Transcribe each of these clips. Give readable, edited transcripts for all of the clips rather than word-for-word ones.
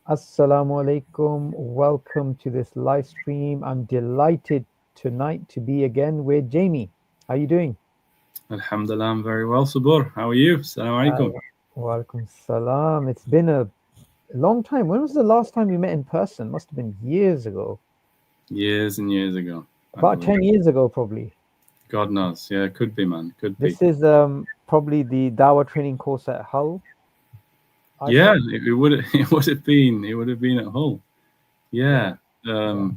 Assalamu alaikum. Welcome to this live stream. I'm delighted tonight to be again with Jamie. How are you doing? Alhamdulillah, I'm very well, Sabur. How are you? Assalamu alaikum. Wa alaikum salam. It's been a long time. When was the last time we met in person? Must have been years ago. Years and years ago, I About believe. 10 years ago, probably. God knows. Yeah, could be, man. Could be. This is probably the Dawah training course at Hull, I Yeah, think. it would it would have been at Hull. Yeah. Yeah. Yeah.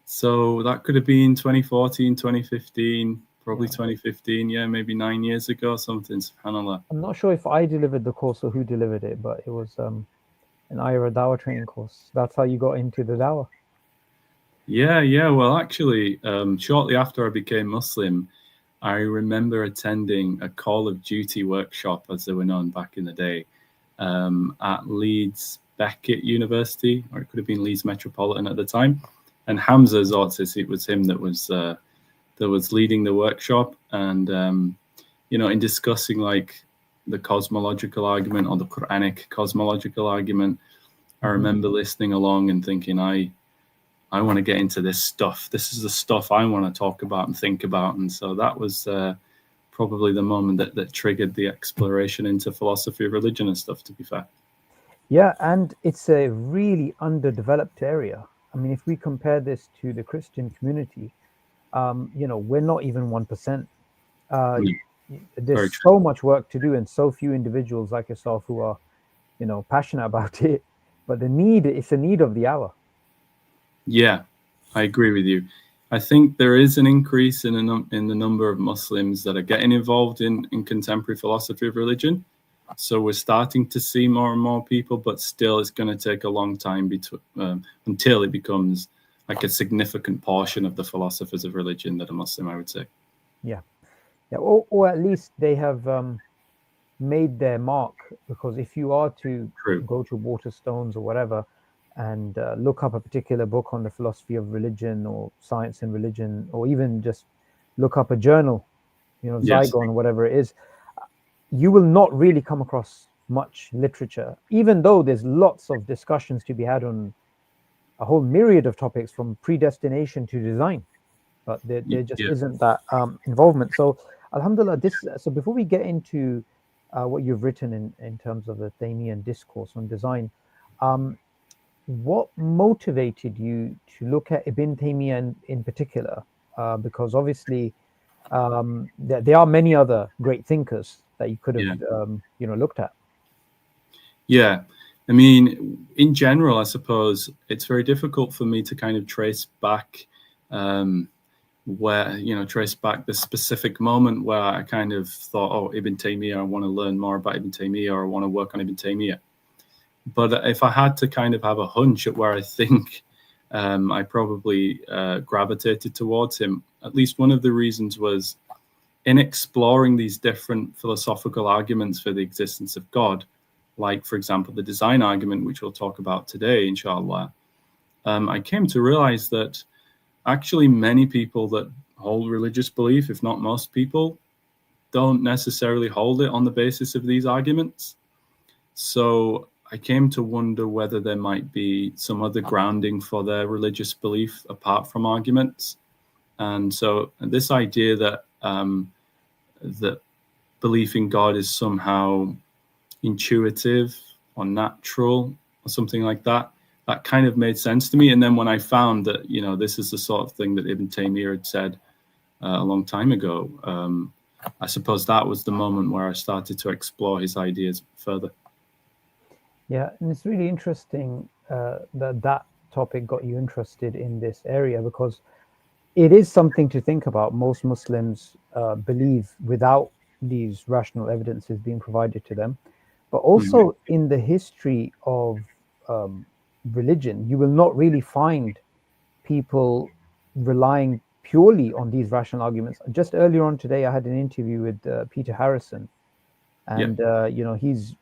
So that could have been 2014, 2015, probably Yeah. 2015. Yeah, maybe 9 years ago, something. SubhanAllah. I'm not sure if I delivered the course or who delivered it, but it was an IRA Dawah training course. That's how you got into the Dawah. Yeah. Well, actually, shortly after I became Muslim, I remember attending a Call of Duty workshop, as they were known back in the day, at Leeds Beckett University, or it could have been Leeds Metropolitan at the time. And Hamza Zortzis, it was him that was leading the workshop, and in discussing like the cosmological argument or the Quranic cosmological argument, I remember listening along and thinking, I want to get into this stuff. This is the stuff I want to talk about and think about. And so that was probably the moment that triggered the exploration into philosophy of religion and stuff, to be fair. Yeah, and it's a really underdeveloped area. I mean, if we compare this to the Christian community, we're not even 1%. Uh, Very there's true. so much work to do, and so few individuals like yourself who are, passionate about it. But it's a need of the hour. Yeah, I agree with you. I think there is an increase in the number of Muslims that are getting involved in contemporary philosophy of religion. So we're starting to see more and more people, but still it's going to take a long time until it becomes like a significant portion of the philosophers of religion that are Muslim, I would say. Yeah, yeah, or at least they have made their mark. Because if you are to True. go to Waterstones or whatever and look up a particular book on the philosophy of religion or science and religion, or even just look up a journal, Yes. Zygon, whatever it is, you will not really come across much literature, even though there's lots of discussions to be had on a whole myriad of topics from predestination to design. But there just Yeah. isn't that involvement. So, Alhamdulillah, so before we get into what you've written in terms of the Taymiyyan discourse on design, what motivated you to look at Ibn Taymiyyah in particular? Because obviously, there are many other great thinkers that you could have, looked at. Yeah. I mean, in general, I suppose it's very difficult for me to kind of trace back trace back the specific moment where I kind of thought, oh, Ibn Taymiyyah, I want to learn more about Ibn Taymiyyah, or I want to work on Ibn Taymiyyah. But if I had to kind of have a hunch at where I think I probably gravitated towards him, at least one of the reasons was in exploring these different philosophical arguments for the existence of God, like, for example, the design argument, which we'll talk about today, inshallah, I came to realize that actually many people that hold religious belief, if not most people, don't necessarily hold it on the basis of these arguments. So I came to wonder whether there might be some other grounding for their religious belief apart from arguments. And so this idea that that belief in God is somehow intuitive or natural or something like that, that kind of made sense to me. And then when I found that, this is the sort of thing that Ibn Taymiyyah had said a long time ago, I suppose that was the moment where I started to explore his ideas further. Yeah, and it's really interesting that topic got you interested in this area, because it is something to think about. Most Muslims believe without these rational evidences being provided to them. But also in the history of religion, you will not really find people relying purely on these rational arguments. Just earlier on today, I had an interview with Peter Harrison, and he's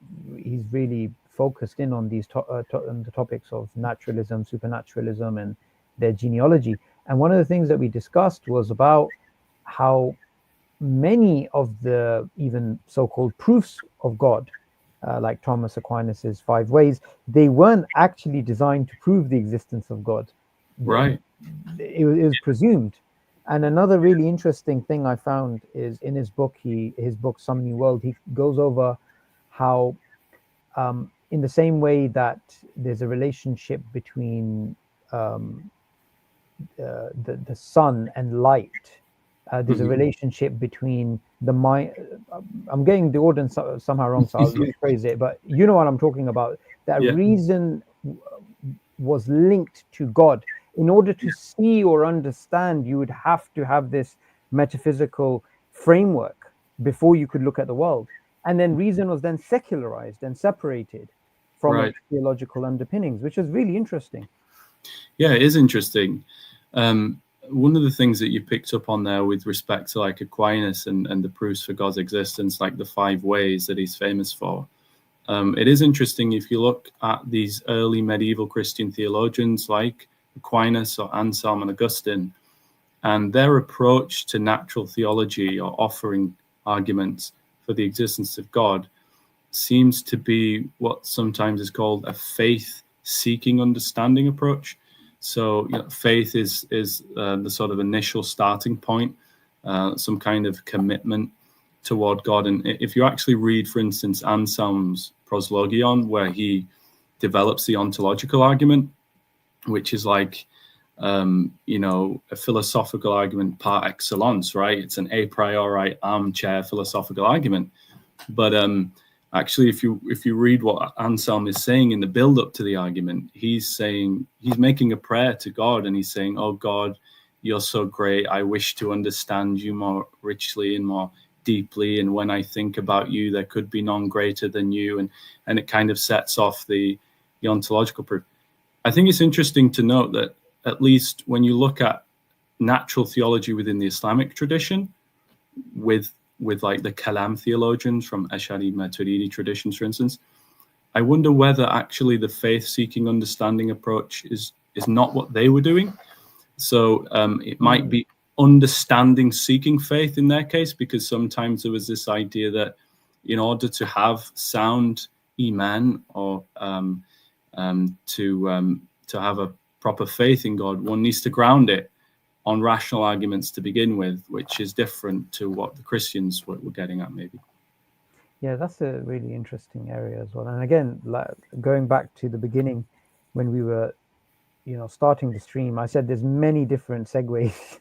really focused in on on the topics of naturalism, supernaturalism, and their genealogy. And one of the things that we discussed was about how many of the even so-called proofs of God like Thomas Aquinas's 5 ways, they weren't actually designed to prove the existence of God. Right. It was presumed. And another really interesting thing I found is in his book, Some New World, he goes over how, in the same way that there's a relationship between the sun and light, there's a relationship between the mind. I'm getting the order somehow wrong, so I'll rephrase it. But you know what I'm talking about. That reason was linked to God. In order to see or understand, you would have to have this metaphysical framework before you could look at the world. And then reason was then secularized and separated from its theological underpinnings, which is really interesting. Yeah, it is interesting. One of the things that you picked up on there with respect to like Aquinas and the proofs for God's existence, like the 5 ways that he's famous for, it is interesting if you look at these early medieval Christian theologians like Aquinas or Anselm and Augustine, and their approach to natural theology or offering arguments for the existence of God seems to be what sometimes is called a faith-seeking understanding approach. So faith is the sort of initial starting point, some kind of commitment toward God. And if you actually read, for instance, Anselm's Proslogion, where he develops the ontological argument, which is like, a philosophical argument par excellence, right? It's an a priori armchair philosophical argument. But actually, if you read what Anselm is saying in the build-up to the argument, he's making a prayer to God, and he's saying, "Oh God, you're so great. I wish to understand you more richly and more deeply. And when I think about you, there could be none greater than you." And it kind of sets off the ontological proof. I think it's interesting to note that at least when you look at natural theology within the Islamic tradition, with like the Kalam theologians from Ash'ari Maturidi traditions, for instance, I wonder whether actually the faith-seeking understanding approach is not what they were doing. So it might be understanding seeking faith in their case, because sometimes there was this idea that in order to have sound iman or to have a proper faith in God, one needs to ground it on rational arguments to begin with, which is different to what the Christians were getting at, maybe. Yeah, that's a really interesting area as well. And again, going back to the beginning, when we were, starting the stream, I said there's many different segues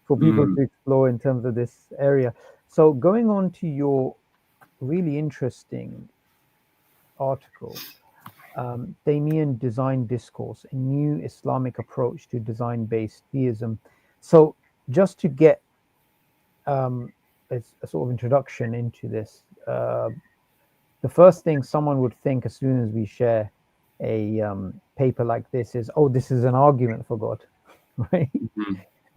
for people to explore in terms of this area. So going on to your really interesting article, Taymiyyan Design Discourse, a new Islamic approach to design-based theism. So just to get a sort of introduction into this, the first thing someone would think as soon as we share a paper like this is, oh, this is an argument for God, right?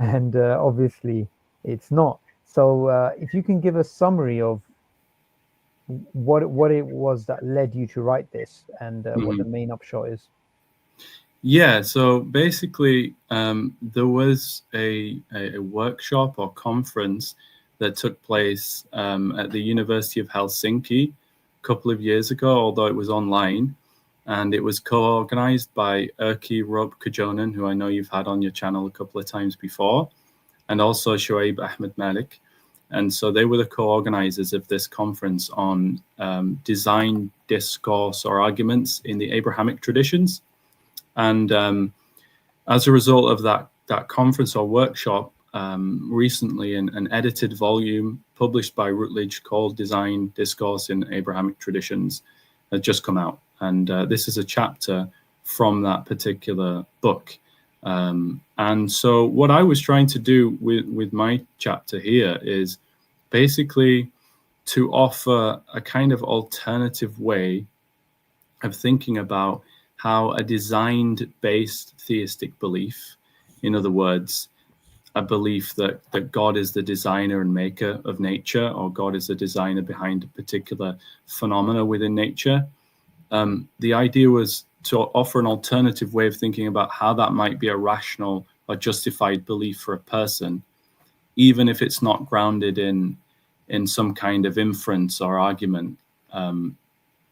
And obviously it's not. So if you can give a summary of what it was that led you to write this, and what the main upshot is. Yeah, so basically there was a workshop or conference that took place at the University of Helsinki a couple of years ago, although it was online, and it was co-organized by Erkki Rob-Kajonen, who I know you've had on your channel a couple of times before, and also Shoaib Ahmed Malik. And so they were the co-organizers of this conference on design, discourse, or arguments in the Abrahamic traditions. And as a result of that conference or workshop, recently an edited volume published by Routledge called Design, Discourse in Abrahamic Traditions has just come out. And this is a chapter from that particular book. And so what I was trying to do with my chapter here is basically to offer a kind of alternative way of thinking about how a designed-based theistic belief, in other words, a belief that God is the designer and maker of nature, or God is the designer behind a particular phenomena within nature. The idea was to offer an alternative way of thinking about how that might be a rational or justified belief for a person, even if it's not grounded in some kind of inference or argument.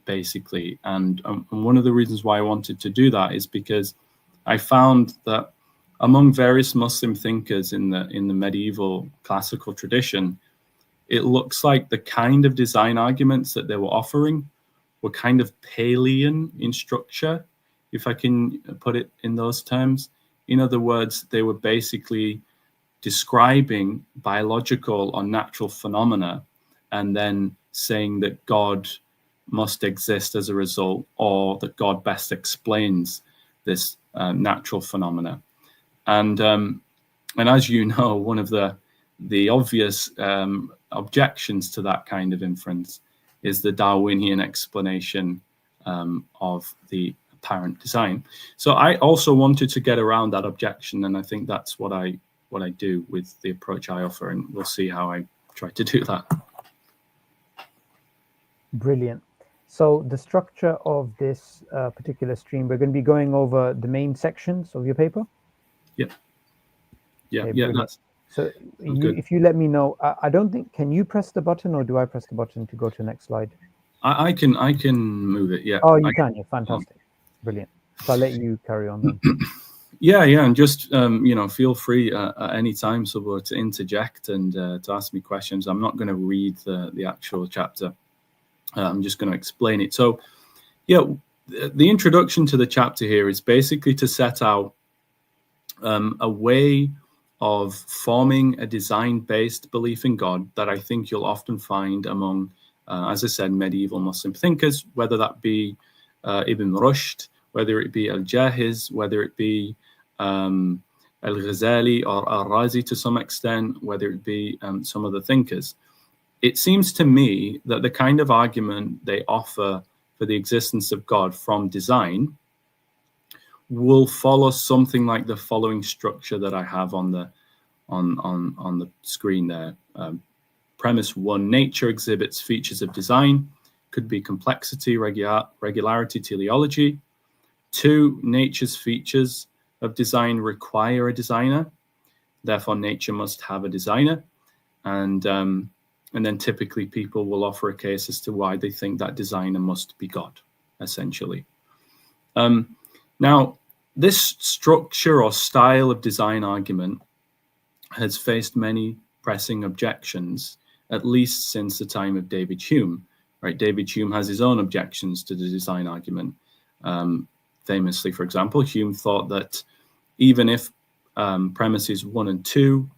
basically. And one of the reasons why I wanted to do that is because I found that among various Muslim thinkers in the medieval classical tradition, it looks like the kind of design arguments that they were offering were kind of Paleyan in structure, if I can put it in those terms. In other words, they were basically describing biological or natural phenomena and then saying that God must exist as a result, or that God best explains this natural phenomena. And as you know, one of the obvious objections to that kind of inference is the Darwinian explanation of the apparent design. So I also wanted to get around that objection, and I think that's what I do with the approach I offer, and we'll see how I try to do that. Brilliant. So the structure of this particular stream, we're going to be going over the main sections of your paper. Yeah. Okay, Yeah. That's so. If you let me know, I don't think. Can you press the button, or do I press the button to go to the next slide? I can move it. Yeah. Oh, you can. Yeah, fantastic. Brilliant. So I'll let you carry on then. Yeah, and just feel free at any time, Subur, to interject and to ask me questions. I'm not going to read the actual chapter. I'm just going to explain it. So, yeah, the introduction to the chapter here is basically to set out a way of forming a design-based belief in God that I think you'll often find among, as I said, medieval Muslim thinkers, whether that be Ibn Rushd, whether it be Al-Jahiz, whether it be Al-Ghazali or Al-Razi to some extent, whether it be some other thinkers. It seems to me that the kind of argument they offer for the existence of God from design will follow something like the following structure that I have on the screen there. Premise 1: nature exhibits features of design. Could be complexity, regularity, teleology. 2: nature's features of design require a designer. Therefore, nature must have a designer. And then typically people will offer a case as to why they think that designer must be God, essentially. Now, this structure or style of design argument has faced many pressing objections, at least since the time of David Hume. Right? David Hume has his own objections to the design argument. Famously, for example, Hume thought that even if premises 1 and 2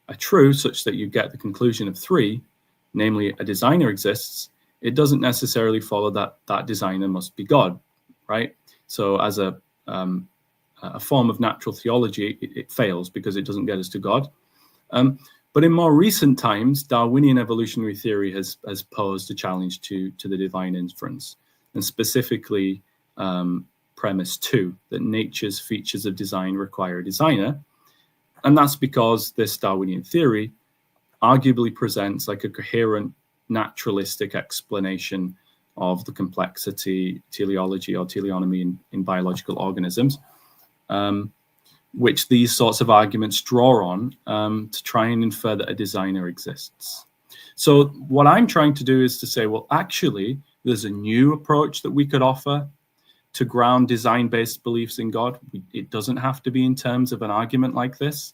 are true, such that you get the conclusion of 3, namely a designer exists, it doesn't necessarily follow that that designer must be God, right? So as a form of natural theology, it fails because it doesn't get us to God. But in more recent times, Darwinian evolutionary theory has posed a challenge to the divine inference, and specifically premise 2, that nature's features of design require a designer. And that's because this Darwinian theory arguably presents like a coherent naturalistic explanation of the complexity, teleology, or teleonomy in biological organisms, which these sorts of arguments draw on to try and infer that a designer exists. So what I'm trying to do is to say, well, actually, there's a new approach that we could offer to ground design-based beliefs in God. It doesn't have to be in terms of an argument like this,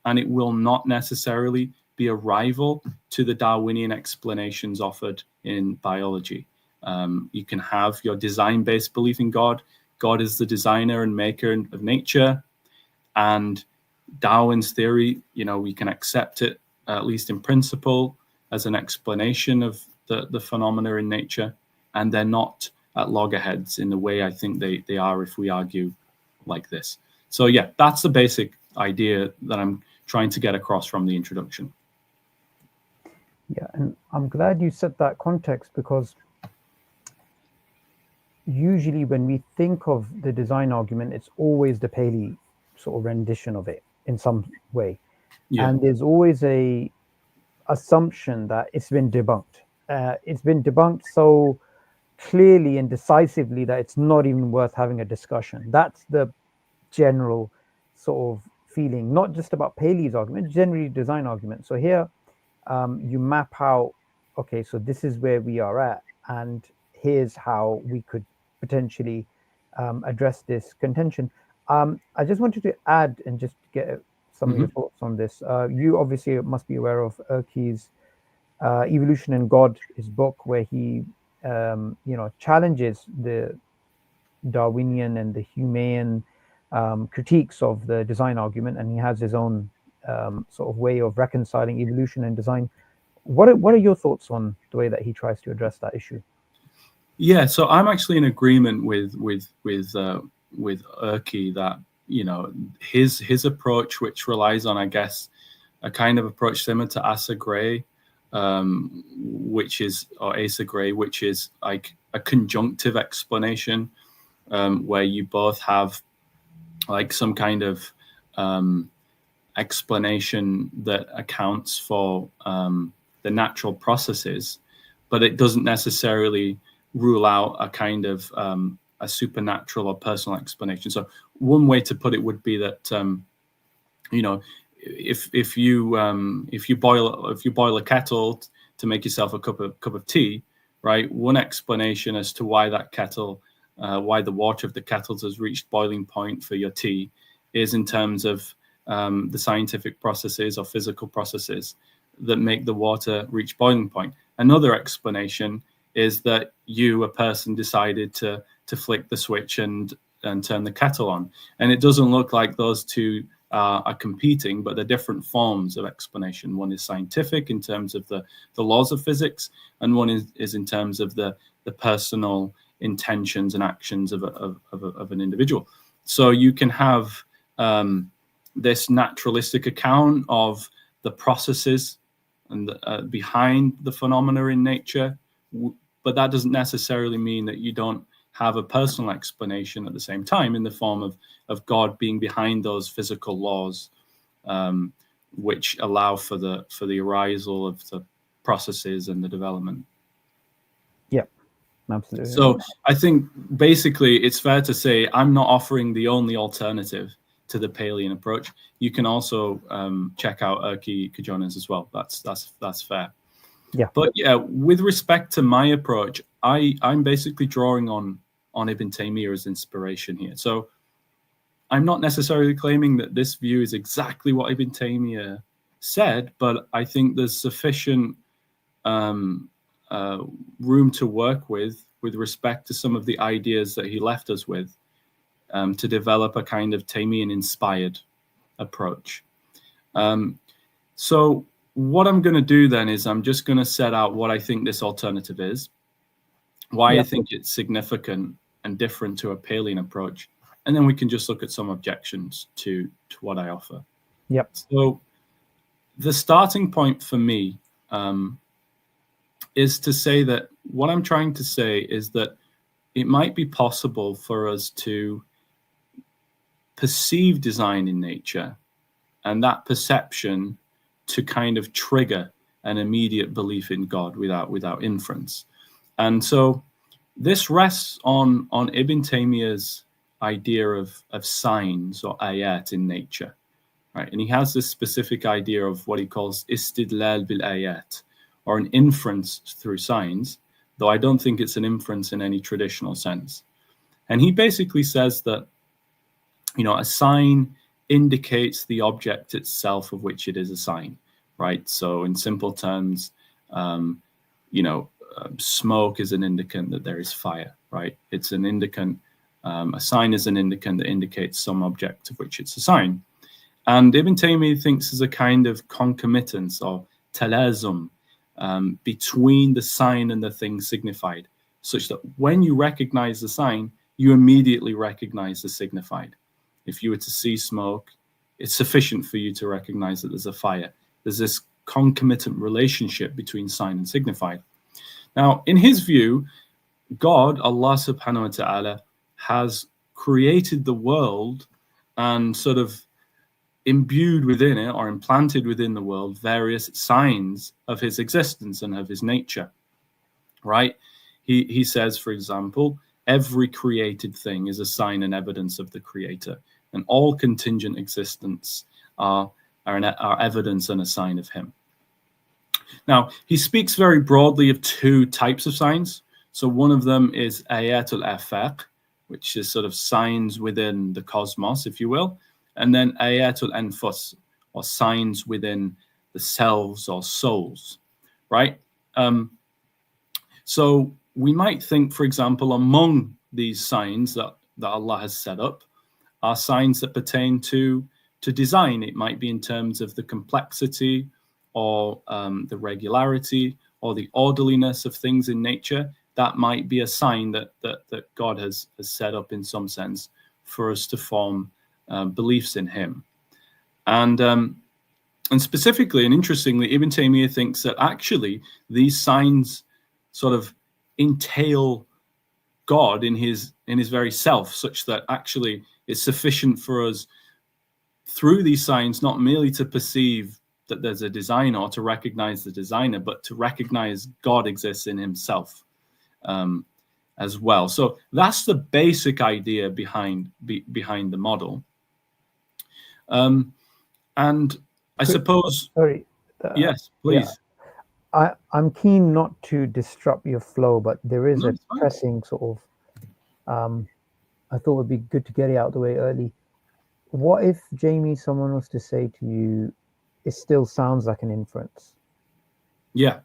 and it will not necessarily be a rival to the Darwinian explanations offered in biology. You can have your design-based belief in God. God is the designer and maker of nature, and Darwin's theory, we can accept it, at least in principle, as an explanation of the phenomena in nature, and they're not at loggerheads in the way I think they are if we argue like this. So yeah, that's the basic idea that I'm trying to get across from the introduction. Yeah, and I'm glad you set that context, because usually when we think of the design argument, it's always the Paley sort of rendition of it in some way. Yeah. And there's always a assumption that it's been debunked. It's been debunked so clearly and decisively that it's not even worth having a discussion. That's the general sort of feeling, not just about Paley's argument, generally design argument. So here you map out, okay, so this is where we are at, and here's how we could potentially address this contention. I just wanted to add and just get some of your thoughts on this. You obviously must be aware of Erke's Evolution and God, his book, where he challenges the Darwinian and the Humean critiques of the design argument, and he has his own sort of way of reconciling evolution and design. What are your thoughts on the way that he tries to address that issue? Yeah, so I'm actually in agreement with Erke that his approach, which relies on, I guess, a kind of approach similar to Asa Gray, which is like a conjunctive explanation, where you both have like some kind of explanation that accounts for the natural processes, but it doesn't necessarily rule out a kind of a supernatural or personal explanation. So one way to put it would be that if you boil a kettle to make yourself a cup of tea, right? One explanation as to why that kettle, why the water of the kettle has reached boiling point for your tea, is in terms of the scientific processes or physical processes that make the water reach boiling point. Another explanation is that you, a person, decided to flick the switch and turn the kettle on. And it doesn't look like those two are competing, but they're different forms of explanation. One is scientific in terms of the laws of physics, and one is in terms of the personal intentions and actions of an individual. So you can have this naturalistic account of the processes and behind the phenomena in nature, but that doesn't necessarily mean that you don't have a personal explanation at the same time in the form of God being behind those physical laws, which allow for the arisal of the processes and the development. Yeah, absolutely. So I think basically it's fair to say I'm not offering the only alternative to the Palean approach. You can also check out Erke Kajonas as well. That's fair. Yeah. But yeah, with respect to my approach, I'm basically drawing on Ibn Taymiyyah as inspiration here. So I'm not necessarily claiming that this view is exactly what Ibn Taymiyyah said, but I think there's sufficient room to work with respect to some of the ideas that he left us with, to develop a kind of Taymiyyan-inspired approach. So what I'm going to do then is I'm just going to set out what I think this alternative is, why I think it's significant and different to a Palean approach, and then we can just look at some objections to what I offer. Yep. So the starting point for me is to say that what I'm trying to say is that it might be possible for us to perceive design in nature, and that perception to kind of trigger an immediate belief in God without inference. And so this rests on Ibn Taymiyyah's idea of signs or ayat in nature, right? And he has this specific idea of what he calls istidlal bil ayat, or an inference through signs, though I don't think it's an inference in any traditional sense. And he basically says that, a sign indicates the object itself of which it is a sign, right? So in simple terms, smoke is an indicant that there is fire, right? It's an indicant, a sign is an indicant that indicates some object of which it's a sign. And Ibn Taymiyyah thinks there's a kind of concomitance or talazum between the sign and the thing signified, such that when you recognize the sign, you immediately recognize the signified. If you were to see smoke, it's sufficient for you to recognize that there's a fire. There's this concomitant relationship between sign and signified. Now, in his view, God, Allah subhanahu wa ta'ala, has created the world and sort of imbued within it or implanted within the world various signs of his existence and of his nature, right? He says, for example, every created thing is a sign and evidence of the creator, and all contingent existence are evidence and a sign of him. Now, he speaks very broadly of two types of signs. So one of them is ayatul afaq, which is sort of signs within the cosmos, if you will, and then ayatul anfus, or signs within the selves or souls, right? So we might think, for example, among these signs that Allah has set up are signs that pertain to design. It might be in terms of the complexity or the regularity or the orderliness of things in nature. That might be a sign that God has set up in some sense for us to form beliefs in him. And specifically and interestingly, Ibn Taymiyyah thinks that actually these signs sort of entail God in his very self, such that actually it's sufficient for us through these signs not merely to perceive that there's a designer or to recognize the designer, but to recognize God exists in himself as well. So that's the basic idea behind the model. And I suppose... Sorry. Yes, please. Yeah. I'm keen not to disrupt your flow, but there is No, a it's fine. pressing sort of... I thought it would be good to get it out of the way early. What if, Jamie, someone was to say to you, it still sounds like an inference? Yeah,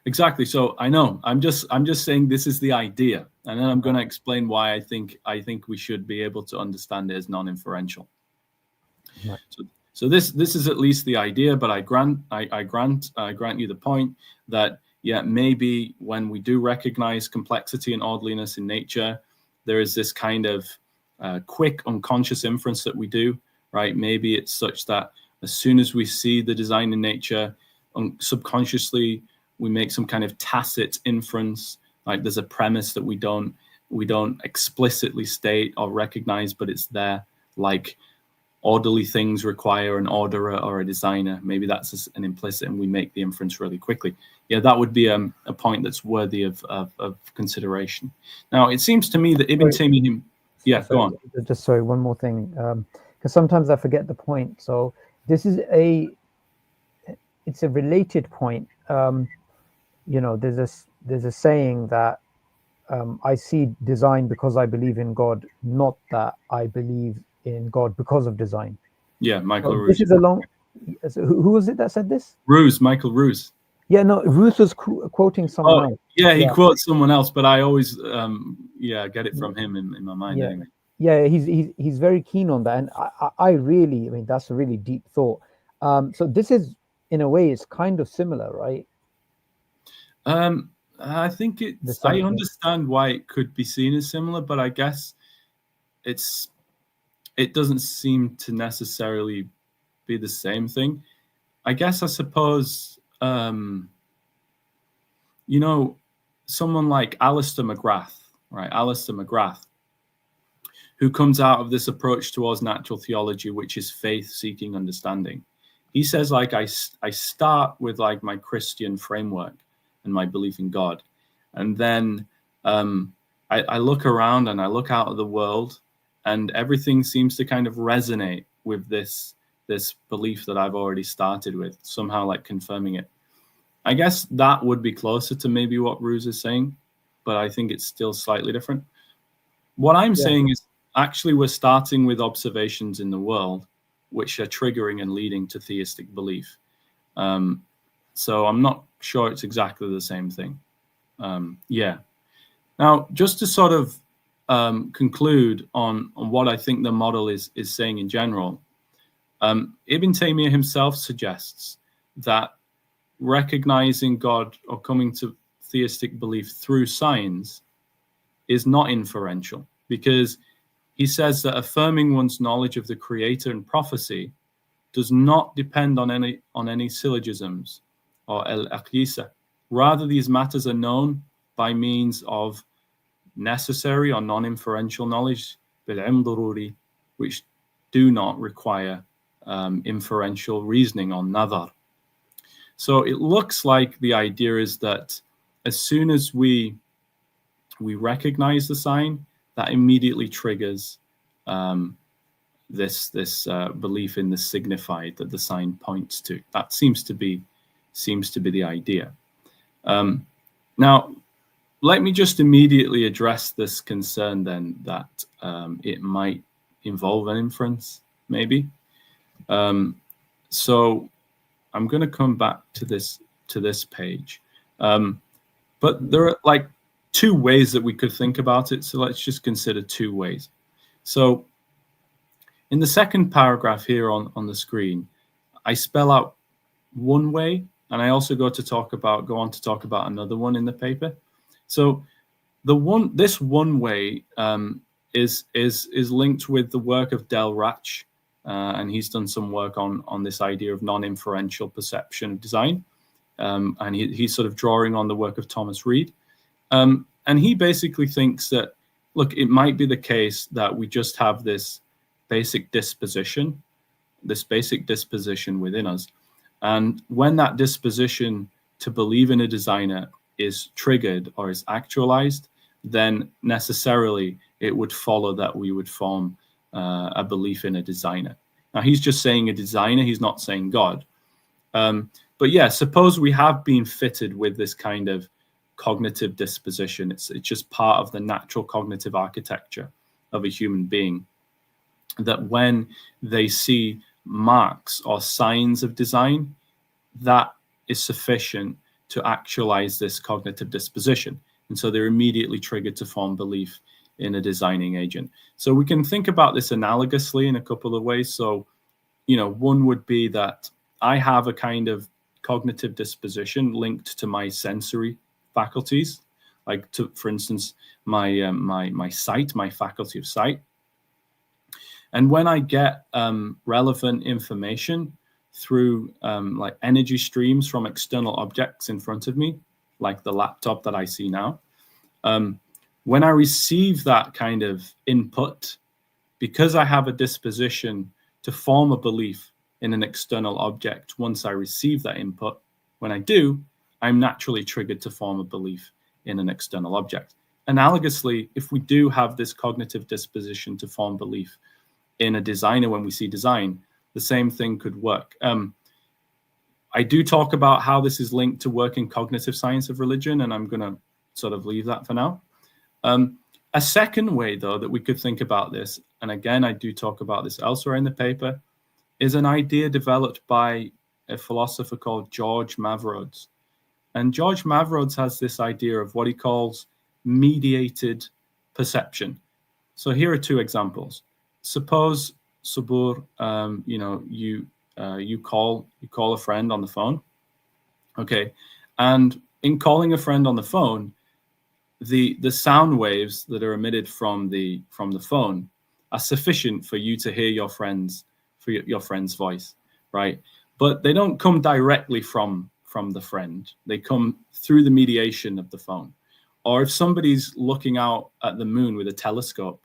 exactly. So I know I'm just saying this is the idea, and then I'm going to explain why I think we should be able to understand it as non-inferential. Right. So this is at least the idea, but I grant you the point that maybe when we do recognize complexity and orderliness in nature, there is this kind of quick unconscious inference that we do, right? Maybe it's such that as soon as we see the design in nature, subconsciously we make some kind of tacit inference, like there's a premise that we don't explicitly state or recognize, but it's there, like orderly things require an orderer or a designer. Maybe that's an implicit, and we make the inference really quickly. Yeah, that would be a point that's worthy of consideration. Now, it seems to me that Ibn Taymiyyah... Yeah, go on. Just sorry, one more thing, because sometimes I forget the point. So this is it's a related point. There's a saying that I see design because I believe in God, not that I believe in God because of design. Yeah, Michael Ruse. This is a long... Who was it that said this? Michael Ruse. Yeah, no, Ruth was quoting someone else. Yeah, he quotes someone else, but I always get it from him in my mind anyway. Yeah, he's very keen on that, and I mean, that's a really deep thought. So this is, in a way, it's kind of similar, right? I think I understand why it could be seen as similar, but I guess it doesn't seem to necessarily be the same thing. I suppose someone like Alistair McGrath, right? Alistair McGrath, who comes out of this approach towards natural theology, which is faith-seeking understanding. He says, like, I start with like my Christian framework and my belief in God, and then I look around and I look out at the world, and everything seems to kind of resonate with this belief that I've already started with, somehow like confirming it. I guess that would be closer to maybe what Ruse is saying, but I think it's still slightly different. What I'm saying is actually we're starting with observations in the world which are triggering and leading to theistic belief. So I'm not sure it's exactly the same thing. Now, just to sort of conclude on what I think the model is saying in general, Ibn Taymiyyah himself suggests that recognizing God or coming to theistic belief through signs is not inferential, because he says that affirming one's knowledge of the Creator and prophecy does not depend on any syllogisms or al-aqyisa. Rather, these matters are known by means of necessary or non-inferential knowledge, which do not require inferential reasoning or nadar. So it looks like the idea is that as soon as we recognize the sign, that immediately triggers this belief in the signified that the sign points to. That seems to be the idea. Now, let me just immediately address this concern then that it might involve an inference, maybe. So I'm going to come back to this page. But there are like two ways that we could think about it. So let's just consider two ways. So in the second paragraph here on the screen, I spell out one way, and I also go on to talk about another one in the paper. So this one way is linked with the work of Del Ratch, and he's done some work on this idea of non-inferential perception of design, and he's sort of drawing on the work of Thomas Reid, and he basically thinks that, look, it might be the case that we just have this basic disposition within us, and when that disposition to believe in a designer is triggered or is actualized, then necessarily it would follow that we would form a belief in a designer. Now, he's just saying a designer, he's not saying God. But yeah, suppose we have been fitted with this kind of cognitive disposition. It's just part of the natural cognitive architecture of a human being, that when they see marks or signs of design, that is sufficient to actualize this cognitive disposition. And so they're immediately triggered to form belief in a designing agent. So we can think about this analogously in a couple of ways. So, one would be that I have a kind of cognitive disposition linked to my sensory faculties, like for instance, my sight, my faculty of sight. And when I get relevant information through like energy streams from external objects in front of me, like the laptop that I see now, when I receive that kind of input, because I have a disposition to form a belief in an external object, once I receive that input, when I do, I'm naturally triggered to form a belief in an external object. Analogously, if we do have this cognitive disposition to form belief in a designer when we see design, the same thing could work. I do talk about how this is linked to work in cognitive science of religion, and I'm going to sort of leave that for now. A second way, though, that we could think about this, and again, I do talk about this elsewhere in the paper, is an idea developed by a philosopher called George Mavrodes. And George Mavrodes has this idea of what he calls mediated perception. So here are two examples. Suppose, Sabur, you call a friend on the phone, okay, and in calling a friend on the phone, the sound waves that are emitted from the phone are sufficient for you to hear your friend's voice, right? But they don't come directly from the friend. They come through the mediation of the phone. Or if somebody's looking out at the moon with a telescope,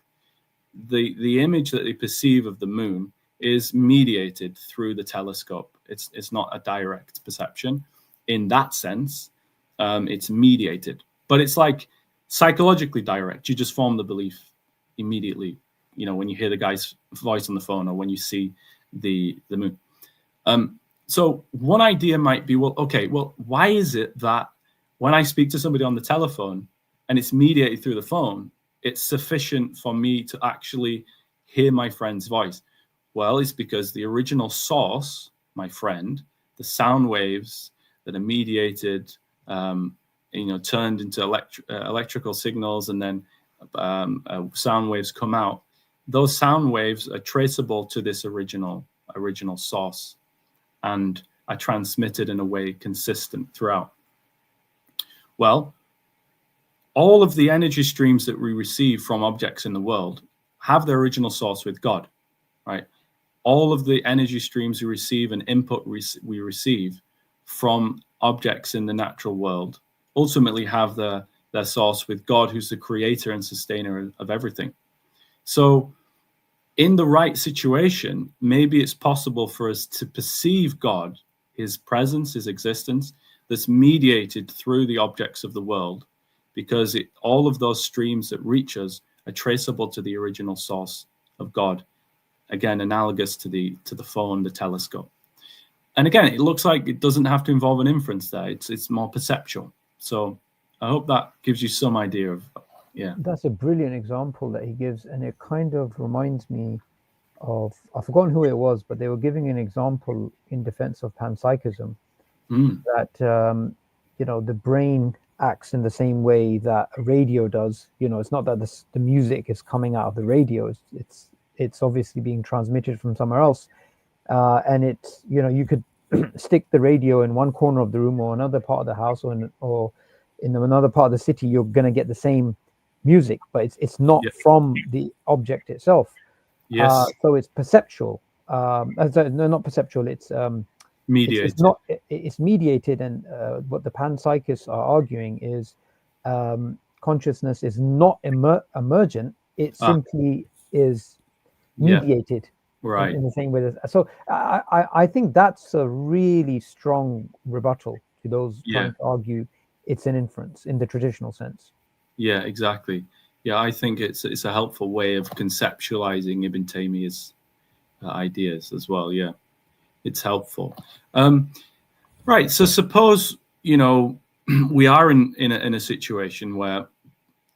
the image that they perceive of the moon is mediated through the telescope. It's not a direct perception. In that sense, it's mediated. But it's like psychologically direct. You just form the belief immediately, when you hear the guy's voice on the phone or when you see the moon. So one idea might be, why is it that when I speak to somebody on the telephone and it's mediated through the phone, it's sufficient for me to actually hear my friend's voice? Well, it's because the original source, my friend, the sound waves that are mediated, turned into electrical signals, and then sound waves come out. Those sound waves are traceable to this original source and are transmitted in a way consistent throughout. Well, all of the energy streams that we receive from objects in the world have their original source with God, right? All of the energy streams we receive and input we receive from objects in the natural world ultimately have their source with God, who's the creator and sustainer of everything. So in the right situation, maybe it's possible for us to perceive God, his presence, his existence, that's mediated through the objects of the world, because all of those streams that reach us are traceable to the original source of God. Again, analogous to the phone, the telescope. And again, it looks like it doesn't have to involve an inference there. It's more perceptual. So I hope that gives you some idea of, yeah. That's a brilliant example that he gives, and it kind of reminds me of, I've forgotten who it was, but they were giving an example in defense of panpsychism that the brain acts in the same way that a radio does. It's not that the music is coming out of the radio; it's obviously being transmitted from somewhere else, and it's you could stick the radio in one corner of the room or another part of the house, or in another part of the city, you're going to get the same music, but it's not from the object itself. Yes. So it's perceptual. No, not perceptual. It's mediated. It's mediated, and what the panpsychists are arguing is consciousness is not emergent. It simply is mediated, right? In the same way. So I think that's a really strong rebuttal to those trying to argue it's an inference in the traditional sense. Yeah, exactly. Yeah, I think it's a helpful way of conceptualizing Ibn Taymiyya's ideas as well. Yeah, it's helpful. Right. So suppose we are in a situation where,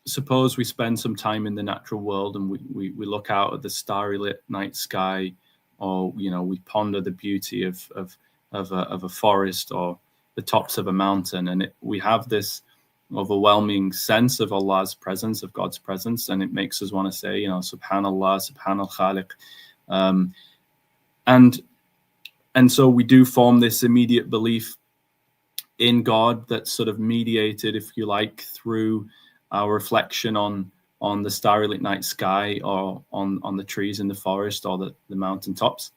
suppose we spend some time in the natural world and we look out at the starry lit night sky, or we ponder the beauty of a forest or the tops of a mountain, and we have this overwhelming sense of Allah's presence, of God's presence, and it makes us want to say, Subhanallah, Subhanal Khaliq, and so we do form this immediate belief in God that's sort of mediated, if you like, through our reflection on the starry lit night sky, or on the trees in the forest, or the mountain tops.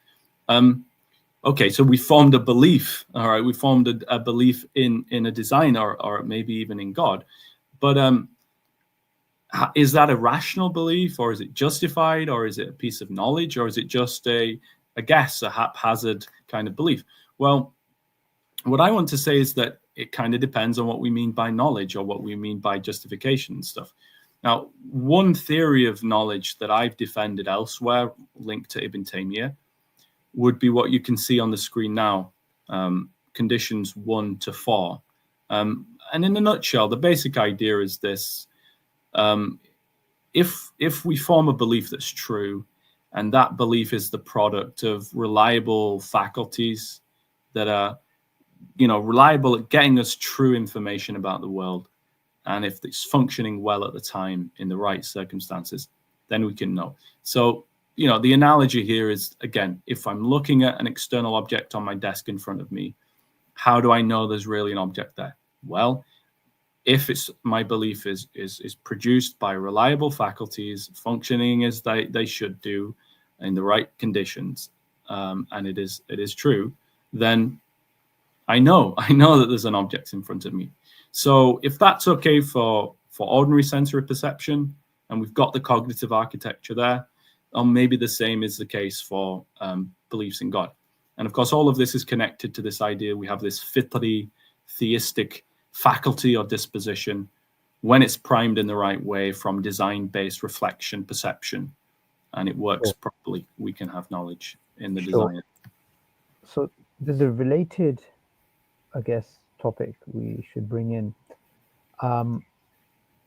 Okay, so we formed a belief. All right, we formed a belief in a design, or maybe even in God. But is that a rational belief, or is it justified, or is it a piece of knowledge, or is it just a guess, a haphazard kind of belief? Well, what I want to say is that it kind of depends on what we mean by knowledge, or what we mean by justification and stuff. Now, one theory of knowledge that I've defended elsewhere, linked to Ibn Taymiyyah, would be what you can see on the screen now, conditions 1 to 4. And in a nutshell, the basic idea is this. If we form a belief that's true, and that belief is the product of reliable faculties that are, reliable at getting us true information about the world, and if it's functioning well at the time in the right circumstances, then we can know. So, the analogy here is, again, if I'm looking at an external object on my desk in front of me, how do I know there's really an object there? Well, if my belief is produced by reliable faculties, functioning as they should do in the right conditions, and it is true, then I know that there's an object in front of me. So if that's okay for ordinary sensory perception, and we've got the cognitive architecture there, maybe the same is the case for beliefs in God. And of course, all of this is connected to this idea we have this fitri, theistic faculty or disposition. When it's primed in the right way from design-based reflection, perception, and it works properly, we can have knowledge in the design. So there's a related, I guess, topic we should bring in.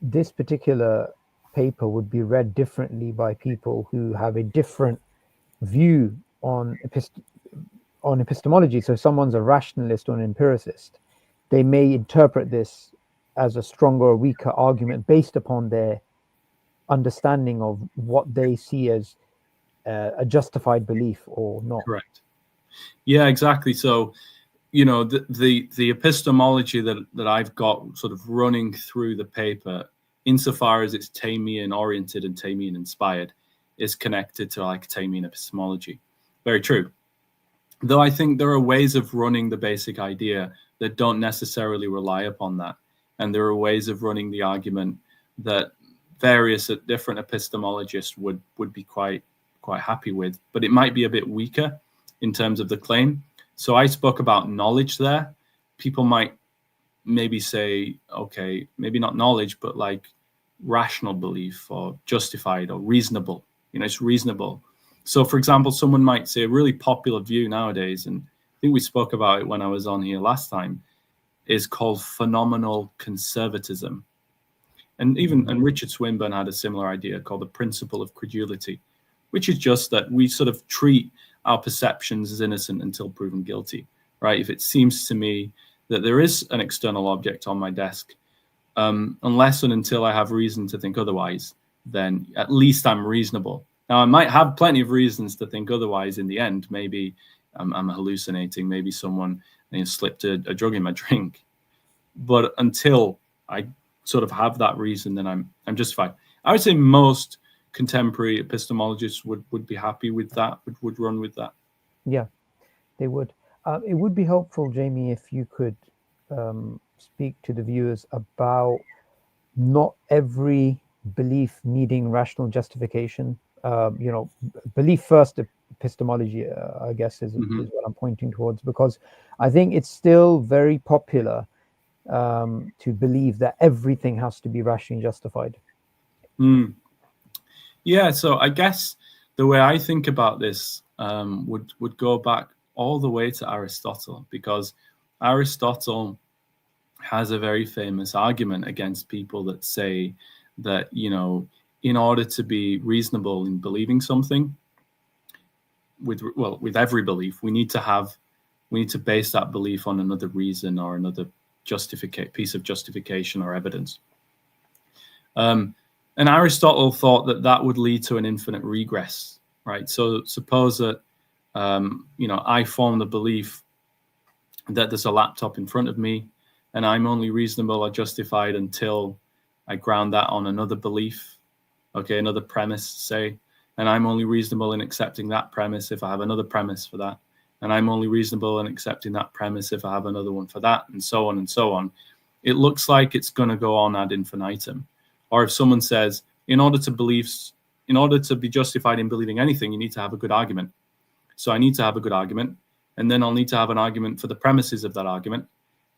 This particular paper would be read differently by people who have a different view on epistemology. So someone's a rationalist or an empiricist. They may interpret this as a stronger or weaker argument based upon their understanding of what they see as a justified belief or not. Correct. Yeah, exactly. So, the epistemology that I've got sort of running through the paper, insofar as it's Taymiyyan oriented and Taymiyyan inspired, is connected to like Taymiyyan epistemology. Very true. Though I think there are ways of running the basic idea that don't necessarily rely upon that. And there are ways of running the argument that various different epistemologists would be quite happy with, but it might be a bit weaker in terms of the claim. So I spoke about knowledge there. People might maybe say, okay, maybe not knowledge, but like rational belief or justified or reasonable. It's reasonable. So, for example, someone might say a really popular view nowadays, and I think we spoke about it when I was on here last time, is called phenomenal conservatism. And Richard Swinburne had a similar idea called the principle of credulity, which is just that we sort of treat our perceptions as innocent until proven guilty, right? If it seems to me that there is an external object on my desk, unless and until I have reason to think otherwise, then at least I'm reasonable. Now, I might have plenty of reasons to think otherwise in the end. Maybe I'm hallucinating. Maybe someone slipped a drug in my drink. But until I sort of have that reason, then I'm justified. I would say most contemporary epistemologists would be happy with that, would run with that. Yeah, they would. It would be helpful, Jamie, if you could speak to the viewers about not every belief needing rational justification. Belief first epistemology, I guess, is what I'm pointing towards, because I think it's still very popular to believe that everything has to be rationally justified. Yeah, so I guess the way I think about this would go back all the way to Aristotle, because Aristotle has a very famous argument against people that say that, in order to be reasonable in believing something, with every belief, we need to base that belief on another reason or another piece of justification or evidence. And Aristotle thought that would lead to an infinite regress, right? So suppose that, I form the belief that there's a laptop in front of me, and I'm only reasonable or justified until I ground that on another belief, another premise, say, and I'm only reasonable in accepting that premise if I have another premise for that, and I'm only reasonable in accepting that premise if I have another one for that, and so on and so on. It looks like it's going to go on ad infinitum. Or if someone says, in order to be justified in believing anything, you need to have a good argument. So I need to have a good argument, and then I'll need to have an argument for the premises of that argument,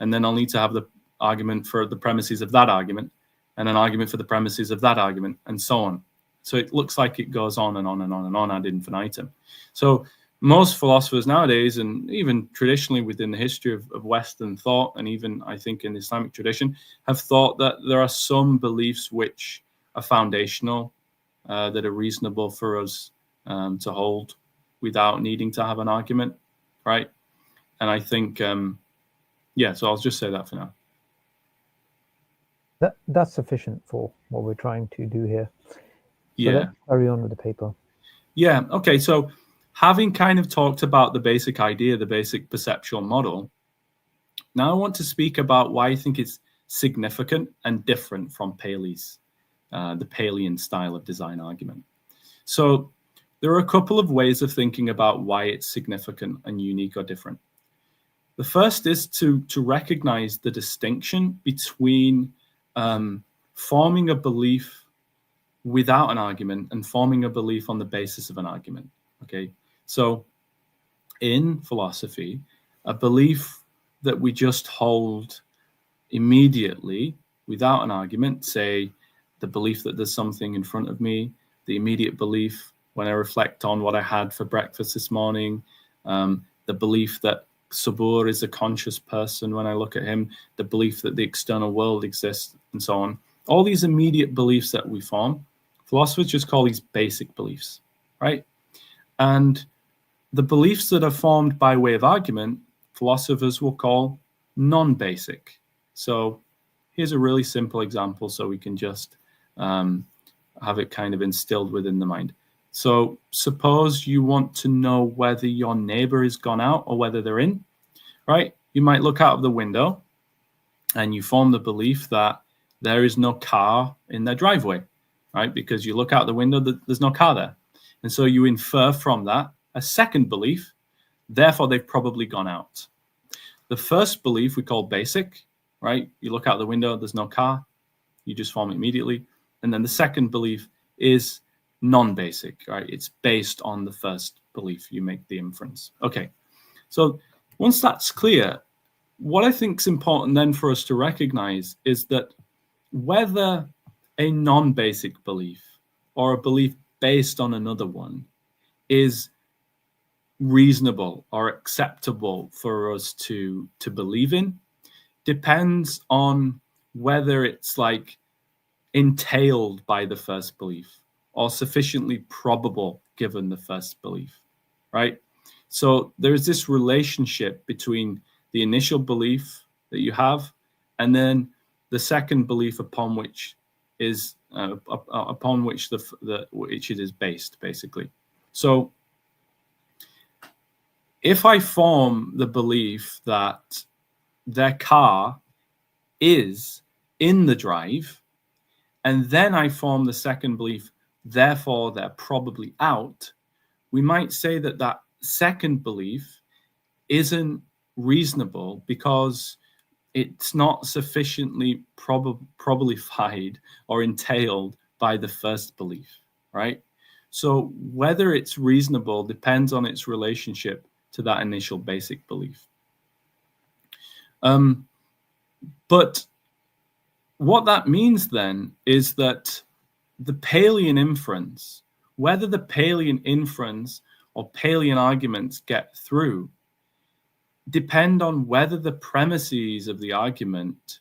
and then I'll need to have the argument for the premises of that argument, and an argument for the premises of that argument, and so on. So it looks like it goes on and on and on and on ad infinitum. So most philosophers nowadays, and even traditionally within the history of Western thought, and even I think in the Islamic tradition, have thought that there are some beliefs which are foundational, that are reasonable for us to hold without needing to have an argument, right? And I think, so I'll just say that for now. That's sufficient for what we're trying to do here. So let's carry on with the paper. Yeah, okay, so having kind of talked about the basic idea, the basic perceptual model, now I want to speak about why I think it's significant and different from Paley's, the Paleyan style of design argument. So there are a couple of ways of thinking about why it's significant and unique or different. The first is to recognize the distinction between forming a belief without an argument and forming a belief on the basis of an argument. Okay, so in philosophy, a belief that we just hold immediately without an argument, say the belief that there's something in front of me, the immediate belief when I reflect on what I had for breakfast this morning, the belief that Sabur is a conscious person when I look at him, the belief that the external world exists, and so on. All these immediate beliefs that we form, philosophers just call these basic beliefs, right? And the beliefs that are formed by way of argument, philosophers will call non-basic. So here's a really simple example so we can just have it kind of instilled within the mind. So suppose you want to know whether your neighbor has gone out or whether they're in, right? You might look out of the window and you form the belief that there is no car in their driveway, right? Because you look out the window, there's no car there. And so you infer from that a second belief, therefore they've probably gone out. The first belief we call basic, right? You look out the window, there's no car, you just form it immediately. And then the second belief is non-basic, right? It's based on the first belief, you make the inference. Okay, so once that's clear, what I think is important then for us to recognize is that whether a non-basic belief or a belief based on another one is reasonable or acceptable for us to believe in depends on whether it's like entailed by the first belief or sufficiently probable given the first belief, right? So there's this relationship between the initial belief that you have and then the second belief upon which is which it is based, basically. So if I form the belief that their car is in the drive, and then I form the second belief, therefore they're probably out, we might say that that second belief isn't reasonable because it's not sufficiently probablified or entailed by the first belief, right? So whether it's reasonable depends on its relationship to that initial basic belief. But what that means then is that the Palean inference, whether the Palean inference or Palean arguments get through, depend on whether the premises of the argument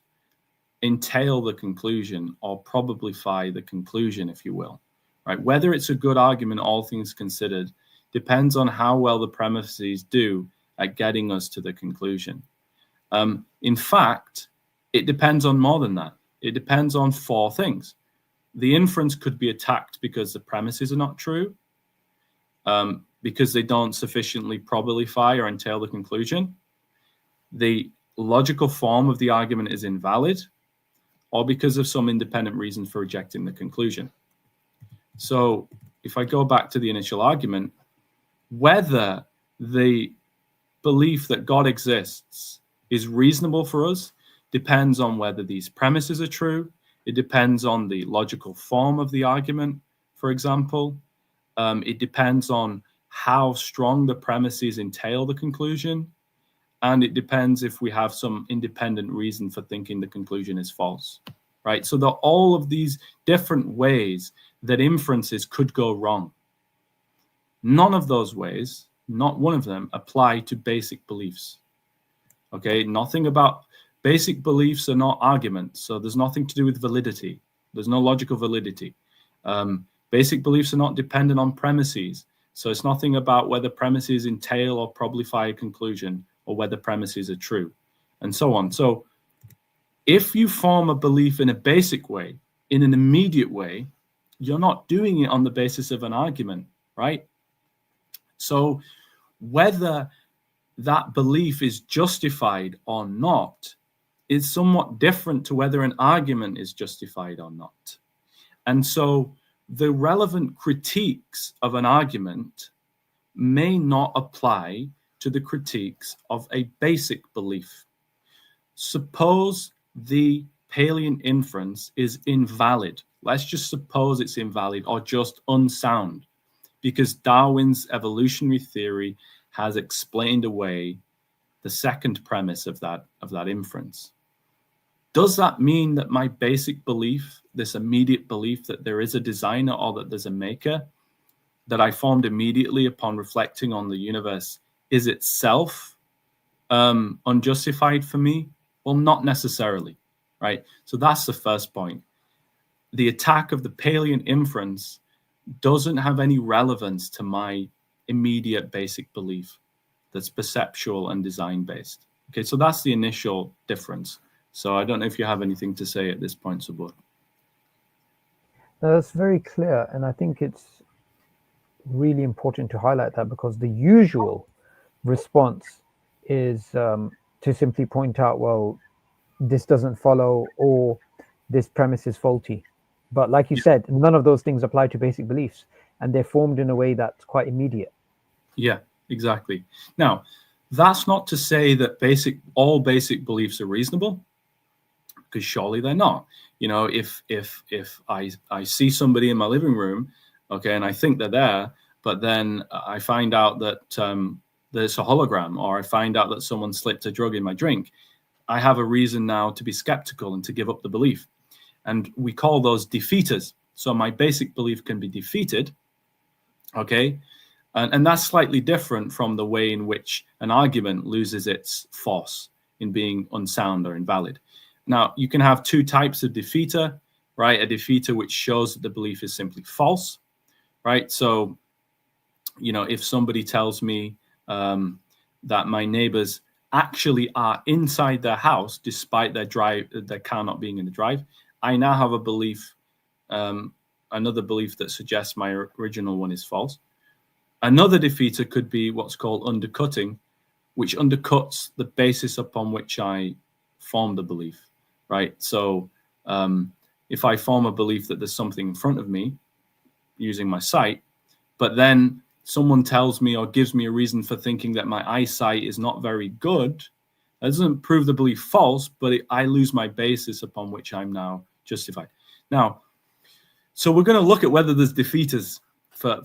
entail the conclusion or probablify the conclusion, if you will, right? Whether it's a good argument, all things considered, depends on how well the premises do at getting us to the conclusion. In fact, it depends on more than that. It depends on four things. The inference could be attacked because the premises are not true, because they don't sufficiently probablify or entail the conclusion. The logical form of the argument is invalid, or because of some independent reason for rejecting the conclusion. So if I go back to the initial argument, whether the belief that God exists is reasonable for us depends on whether these premises are true. It depends on the logical form of the argument, for example. It depends on how strong the premises entail the conclusion. And it depends if we have some independent reason for thinking the conclusion is false, right? So there are all of these different ways that inferences could go wrong. None of those ways, not one of them, apply to basic beliefs. Okay, nothing about basic beliefs are not arguments, so there's nothing to do with validity. There's no logical validity. Basic beliefs are not dependent on premises, so it's nothing about whether premises entail or probablify a conclusion or whether premises are true, and so on. So if you form a belief in a basic way, in an immediate way, you're not doing it on the basis of an argument, right? So whether that belief is justified or not is somewhat different to whether an argument is justified or not. And so the relevant critiques of an argument may not apply to the critiques of a basic belief. Suppose the Palean inference is invalid. Let's just suppose it's invalid or just unsound, because Darwin's evolutionary theory has explained away the second premise of that inference. Does that mean that my basic belief, this immediate belief that there is a designer or that there's a maker, that I formed immediately upon reflecting on the universe, is itself unjustified for me? Well, not necessarily, right? So that's the first point. The attack of the Palean inference doesn't have any relevance to my immediate basic belief that's perceptual and design-based. Okay, so that's the initial difference. So I don't know if you have anything to say at this point, Subodh. That's very clear, and I think it's really important to highlight that, because the usual response is to simply point out, well, this doesn't follow, or this premise is faulty. But like you said, none of those things apply to basic beliefs, and they're formed in a way that's quite immediate. Yeah, exactly. Now, that's not to say that all basic beliefs are reasonable, because surely they're not. You know, if I see somebody in my living room, okay, and I think they're there, but then I find out that there's a hologram, or I find out that someone slipped a drug in my drink, I have a reason now to be skeptical and to give up the belief. And we call those defeaters. So my basic belief can be defeated, okay? And that's slightly different from the way in which an argument loses its force. in being unsound or invalid. Now, you can have two types of defeater, right? A defeater which shows that the belief is simply false, right? So, you know, if somebody tells me that my neighbors actually are inside their house despite their car not being in the drive, I now have a belief, another belief that suggests my original one is false. Another defeater could be what's called undercutting, which undercuts the basis upon which I form the belief, right? So if I form a belief that there's something in front of me using my sight, but then someone tells me or gives me a reason for thinking that my eyesight is not very good, that doesn't prove the belief false, but I lose my basis upon which I'm now justified. Now, so we're going to look at whether there's defeaters for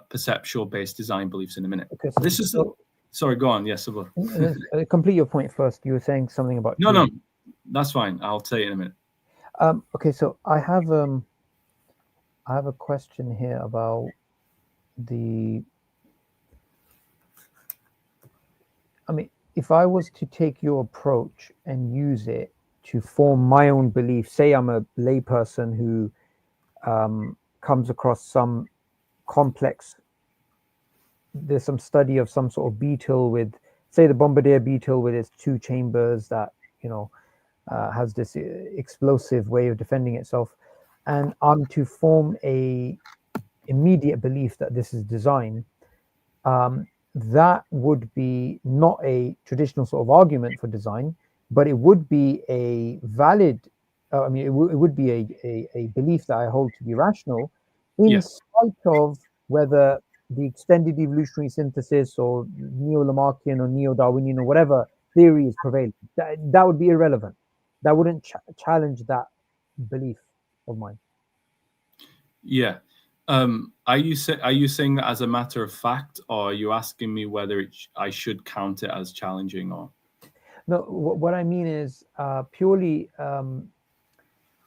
perceptual-based design beliefs in a minute. Okay, so this is sorry, go on. Yes, Sabur. Complete your point first. You were saying something about no, that's fine. I'll say it in a minute. Okay, so I have a question here about if I was to take your approach and use it to form my own belief, say I'm a layperson who comes across some complex, there's some study of some sort of beetle with, say, the bombardier beetle with its two chambers that, you know, has this explosive way of defending itself, and I'm to form a immediate belief that this is design, that would be not a traditional sort of argument for design, but it would be a valid, it would be a belief that I hold to be rational, in spite of whether the extended evolutionary synthesis or neo-Lamarckian or neo-Darwinian or whatever theory is prevailing. That would be irrelevant. That wouldn't challenge that belief of mine. Yeah. Are you saying that as a matter of fact, or are you asking me whether I should count it as challenging? Or no, what I mean is purely from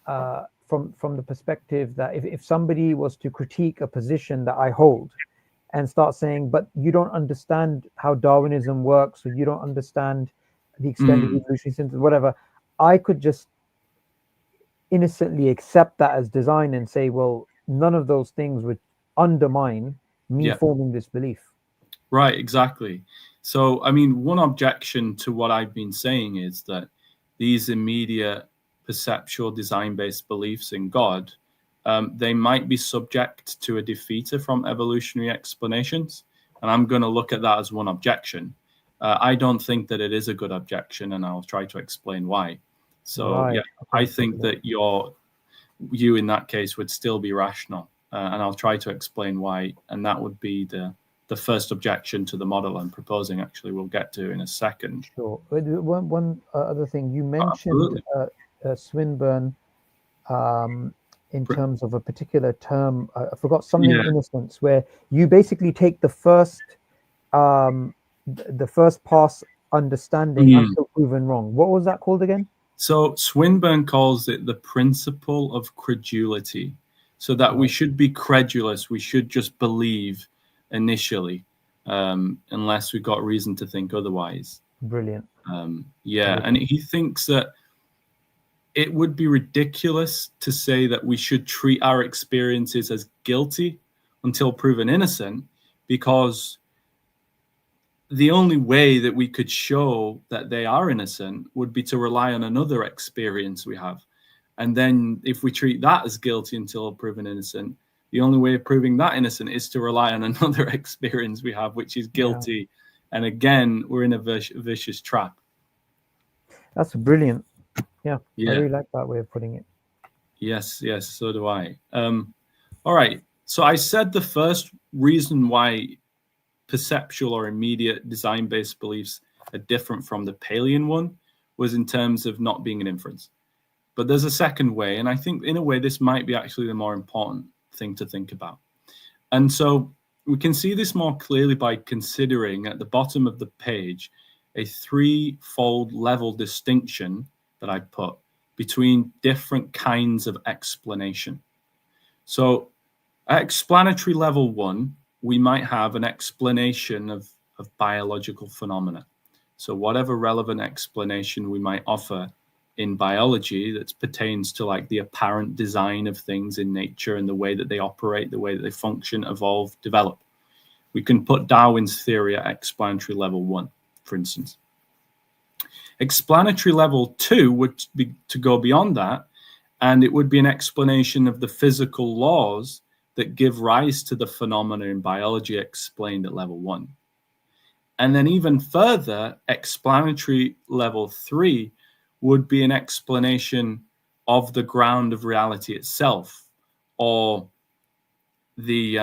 the perspective that if somebody was to critique a position that I hold and start saying, but you don't understand how Darwinism works, or you don't understand the extended evolutionary synthesis, whatever, I could just innocently accept that as design and say, well, none of those things would undermine me forming this belief. Right, exactly. So, I mean, one objection to what I've been saying is that these immediate perceptual design-based beliefs in God, they might be subject to a defeater from evolutionary explanations. And I'm going to look at that as one objection. I don't think that it is a good objection, and I'll try to explain why. So, okay. I think that you in that case would still be rational, and I'll try to explain why. And that would be the first objection to the model I'm proposing. Actually, we'll get to in a second. Sure. One other thing, you mentioned Swinburne in terms of a particular term. I forgot something. Innocence, where you basically take the first pass understanding until proven wrong. What was that called again? So Swinburne calls it the principle of credulity. So that we should be credulous. We should just believe initially, unless we've got reason to think otherwise. Brilliant. And he thinks that it would be ridiculous to say that we should treat our experiences as guilty until proven innocent, because the only way that we could show that they are innocent would be to rely on another experience we have. And then if we treat that as guilty until proven innocent, the only way of proving that innocent is to rely on another experience we have, which is guilty. And again, we're in a vicious trap. That's brilliant. Yeah, I really like that way of putting it. Yes, so do I. All right. So I said the first reason why perceptual or immediate design-based beliefs are different from the Paleyan one was in terms of not being an inference. But there's a second way, and I think in a way this might be actually the more important thing to think about. And so we can see this more clearly by considering at the bottom of the page a threefold level distinction that I put between different kinds of explanation. So at explanatory level 1, we might have an explanation of biological phenomena. So whatever relevant explanation we might offer in biology that pertains to like the apparent design of things in nature and the way that they operate, the way that they function, evolve, develop. We can put Darwin's theory at explanatory level 1, for instance. Explanatory level 2 would be to go beyond that, and it would be an explanation of the physical laws that give rise to the phenomena in biology explained at level 1. And then even further, explanatory level 3 would be an explanation of the ground of reality itself, or the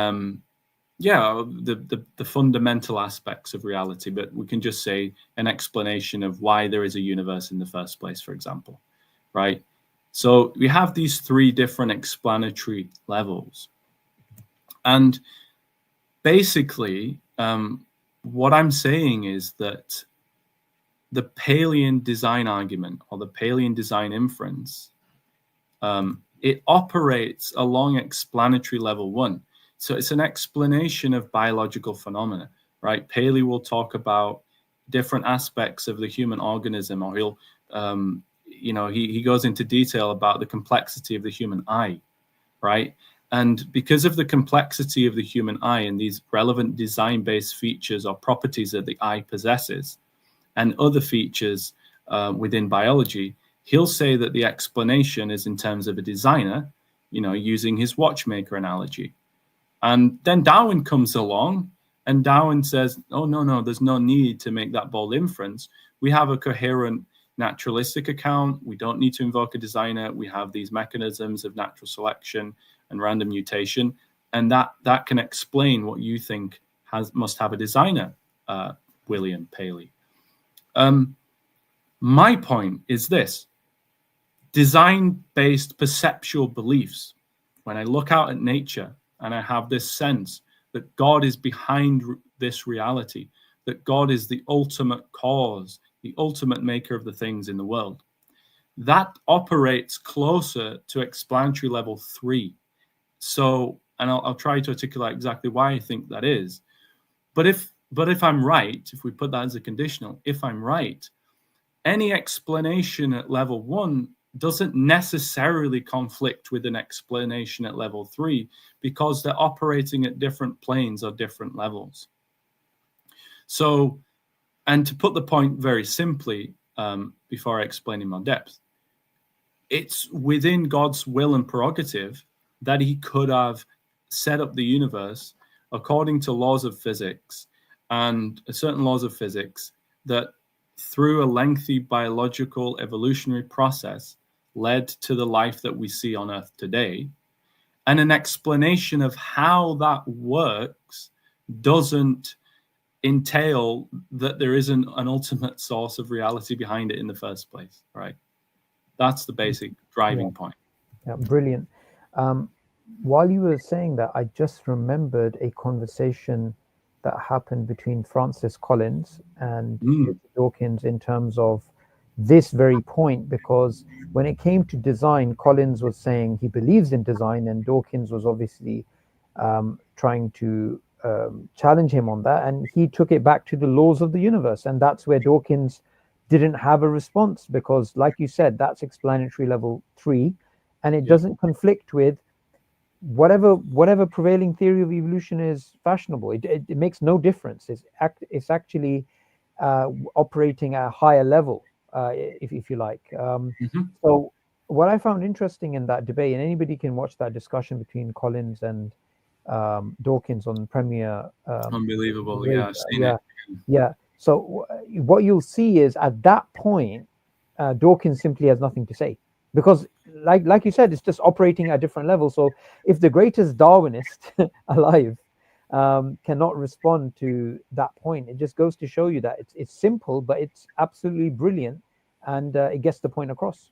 fundamental aspects of reality. But we can just say an explanation of why there is a universe in the first place, for example, right? So we have these 3 different explanatory levels. And basically, what I'm saying is that the Palean design argument, or the Palean design inference, it operates along explanatory level 1. So it's an explanation of biological phenomena, right? Paley will talk about different aspects of the human organism, or he'll, he goes into detail about the complexity of the human eye, right? And because of the complexity of the human eye and these relevant design-based features or properties that the eye possesses, and other features within biology, he'll say that the explanation is in terms of a designer, using his watchmaker analogy. And then Darwin comes along, and Darwin says, oh, no, there's no need to make that bold inference. We have a coherent naturalistic account. We don't need to invoke a designer. We have these mechanisms of natural selection and random mutation, and that can explain what you think must have a designer, William Paley. My point is this: design-based perceptual beliefs. When I look out at nature and I have this sense that God is behind this reality, that God is the ultimate cause, the ultimate maker of the things in the world, that operates closer to explanatory level 3. So, and I'll try to articulate exactly why I think that is. But if I'm right, if we put that as a conditional, if I'm right, any explanation at level 1 doesn't necessarily conflict with an explanation at level 3, because they're operating at different planes or different levels. So, and to put the point very simply, before I explain in more depth, it's within God's will and prerogative that he could have set up the universe according to laws of physics, and certain laws of physics that through a lengthy biological evolutionary process led to the life that we see on Earth today. And an explanation of how that works doesn't entail that there isn't an ultimate source of reality behind it in the first place, right? That's the basic driving point. Yeah, brilliant. While you were saying that, I just remembered a conversation that happened between Francis Collins and Dawkins in terms of this very point, because when it came to design, Collins was saying he believes in design, and Dawkins was obviously trying to challenge him on that, and he took it back to the laws of the universe, and that's where Dawkins didn't have a response, because like you said, that's explanatory level 3, and it doesn't conflict with whatever prevailing theory of evolution is fashionable. It makes no difference. It's actually operating at a higher level, if you like. So what I found interesting in that debate, and anybody can watch that discussion between Collins and Dawkins on Premier. Unbelievable. Yeah, I've seen it. Yeah. So what you'll see is at that point, Dawkins simply has nothing to say, because like you said, it's just operating at a different level. So if the greatest Darwinist alive cannot respond to that point, it just goes to show you that it's simple, but it's absolutely brilliant, and it gets the point across.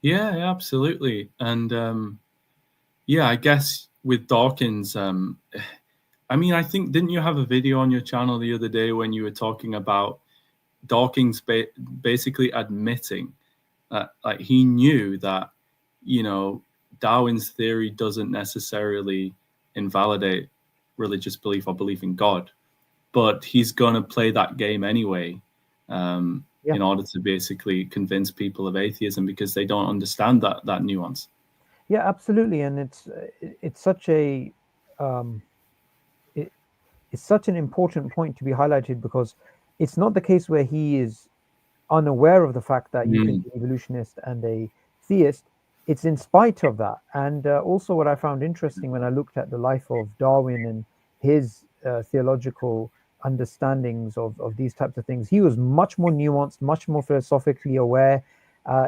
Yeah, absolutely. And I guess with Dawkins, I think, didn't you have a video on your channel the other day when you were talking about Dawkins basically admitting that, like, he knew that, Darwin's theory doesn't necessarily invalidate religious belief or belief in God, but he's going to play that game anyway in order to basically convince people of atheism, because they don't understand that nuance. Yeah, absolutely, and it's such a it's such an important point to be highlighted, because it's not the case where he is unaware of the fact that you can be an evolutionist and a theist. It's in spite of that. And also, what I found interesting when I looked at the life of Darwin and his theological understandings of these types of things, he was much more nuanced, much more philosophically aware.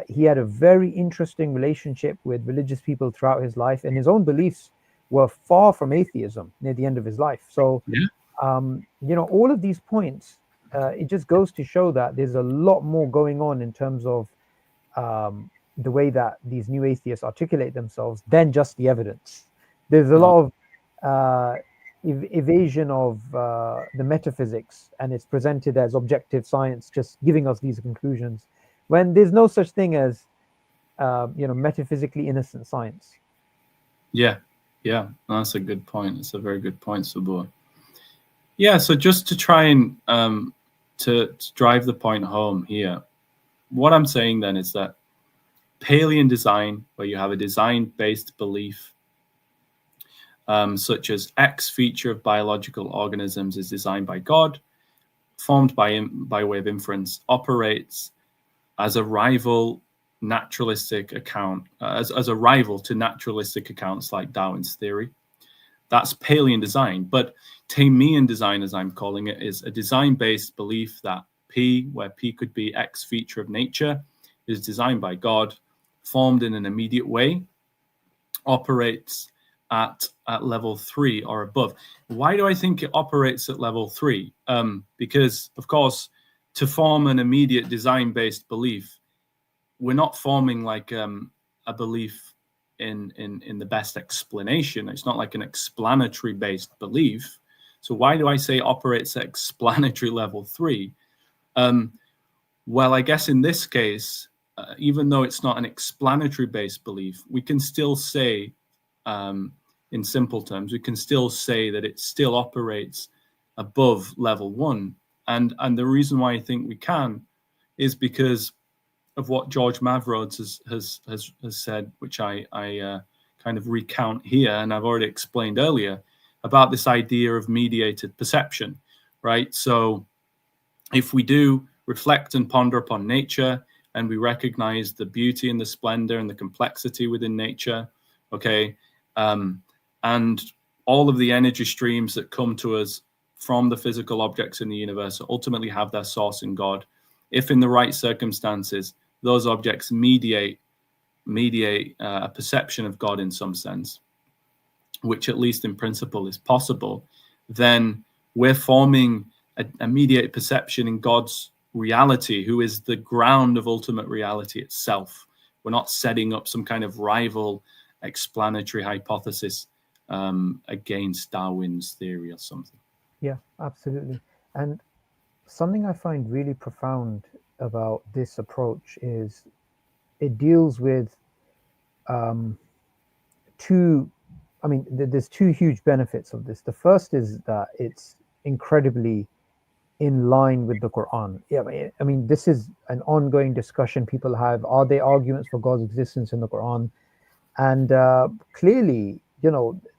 He had a very interesting relationship with religious people throughout his life, and his own beliefs were far from atheism near the end of his life. So, all of these points, it just goes to show that there's a lot more going on in terms of the way that these new atheists articulate themselves than just the evidence. There's a lot of evasion of the metaphysics, and it's presented as objective science, just giving us these conclusions, when there's no such thing as metaphysically innocent science. Yeah, that's a good point. It's a very good point, Sabur. Yeah, so just to try and to drive the point home here, what I'm saying then is that Paley design, where you have a design-based belief, such as X feature of biological organisms is designed by God, formed by way of inference, operates as a rival naturalistic account, as a rival to naturalistic accounts like Darwin's theory. That's Paley design. But Taymiyyan design, as I'm calling it, is a design-based belief that P, where P could be X feature of nature, is designed by God, formed in an immediate way, operates at level 3 or above. Why do I think it operates at level 3? Because, of course, to form an immediate design-based belief, we're not forming like a belief in the best explanation. It's not like an explanatory-based belief. So why do I say operates at explanatory level 3? Well, I guess in this case, even though it's not an explanatory-based belief, we can still say, in simple terms, we can still say that it still operates above level 1. And the reason why I think we can is because of what George Mavrodes has said, which I kind of recount here, and I've already explained earlier, about this idea of mediated perception, right? So if we do reflect and ponder upon nature, and we recognize the beauty and the splendor and the complexity within nature, okay, and all of the energy streams that come to us from the physical objects in the universe ultimately have their source in God. If in the right circumstances, those objects mediate a perception of God in some sense, which at least in principle is possible, then we're forming a mediated perception in God's reality, who is the ground of ultimate reality itself. We're not setting up some kind of rival explanatory hypothesis against Darwin's theory or something. Yeah, absolutely. And something I find really profound about this approach is it deals with there's two huge benefits of this. The first is that it's incredibly in line with the Quran. Yeah, I mean, this is an ongoing discussion people have. Are there arguments for God's existence in the Quran? And clearly,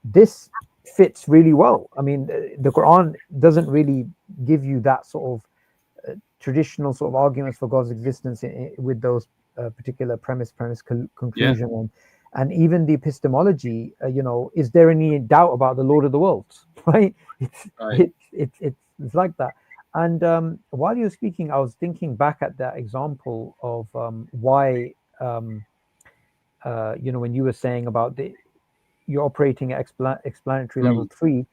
this fits really well. I mean, the Quran doesn't really give you that sort of traditional sort of arguments for God's existence with those particular premise conclusion. Yeah. And even the epistemology, is there any doubt about the Lord of the Worlds? Right? It's like that. And while you were speaking, I was thinking back at that example of why, when you were saying about you're operating at explanatory level 3,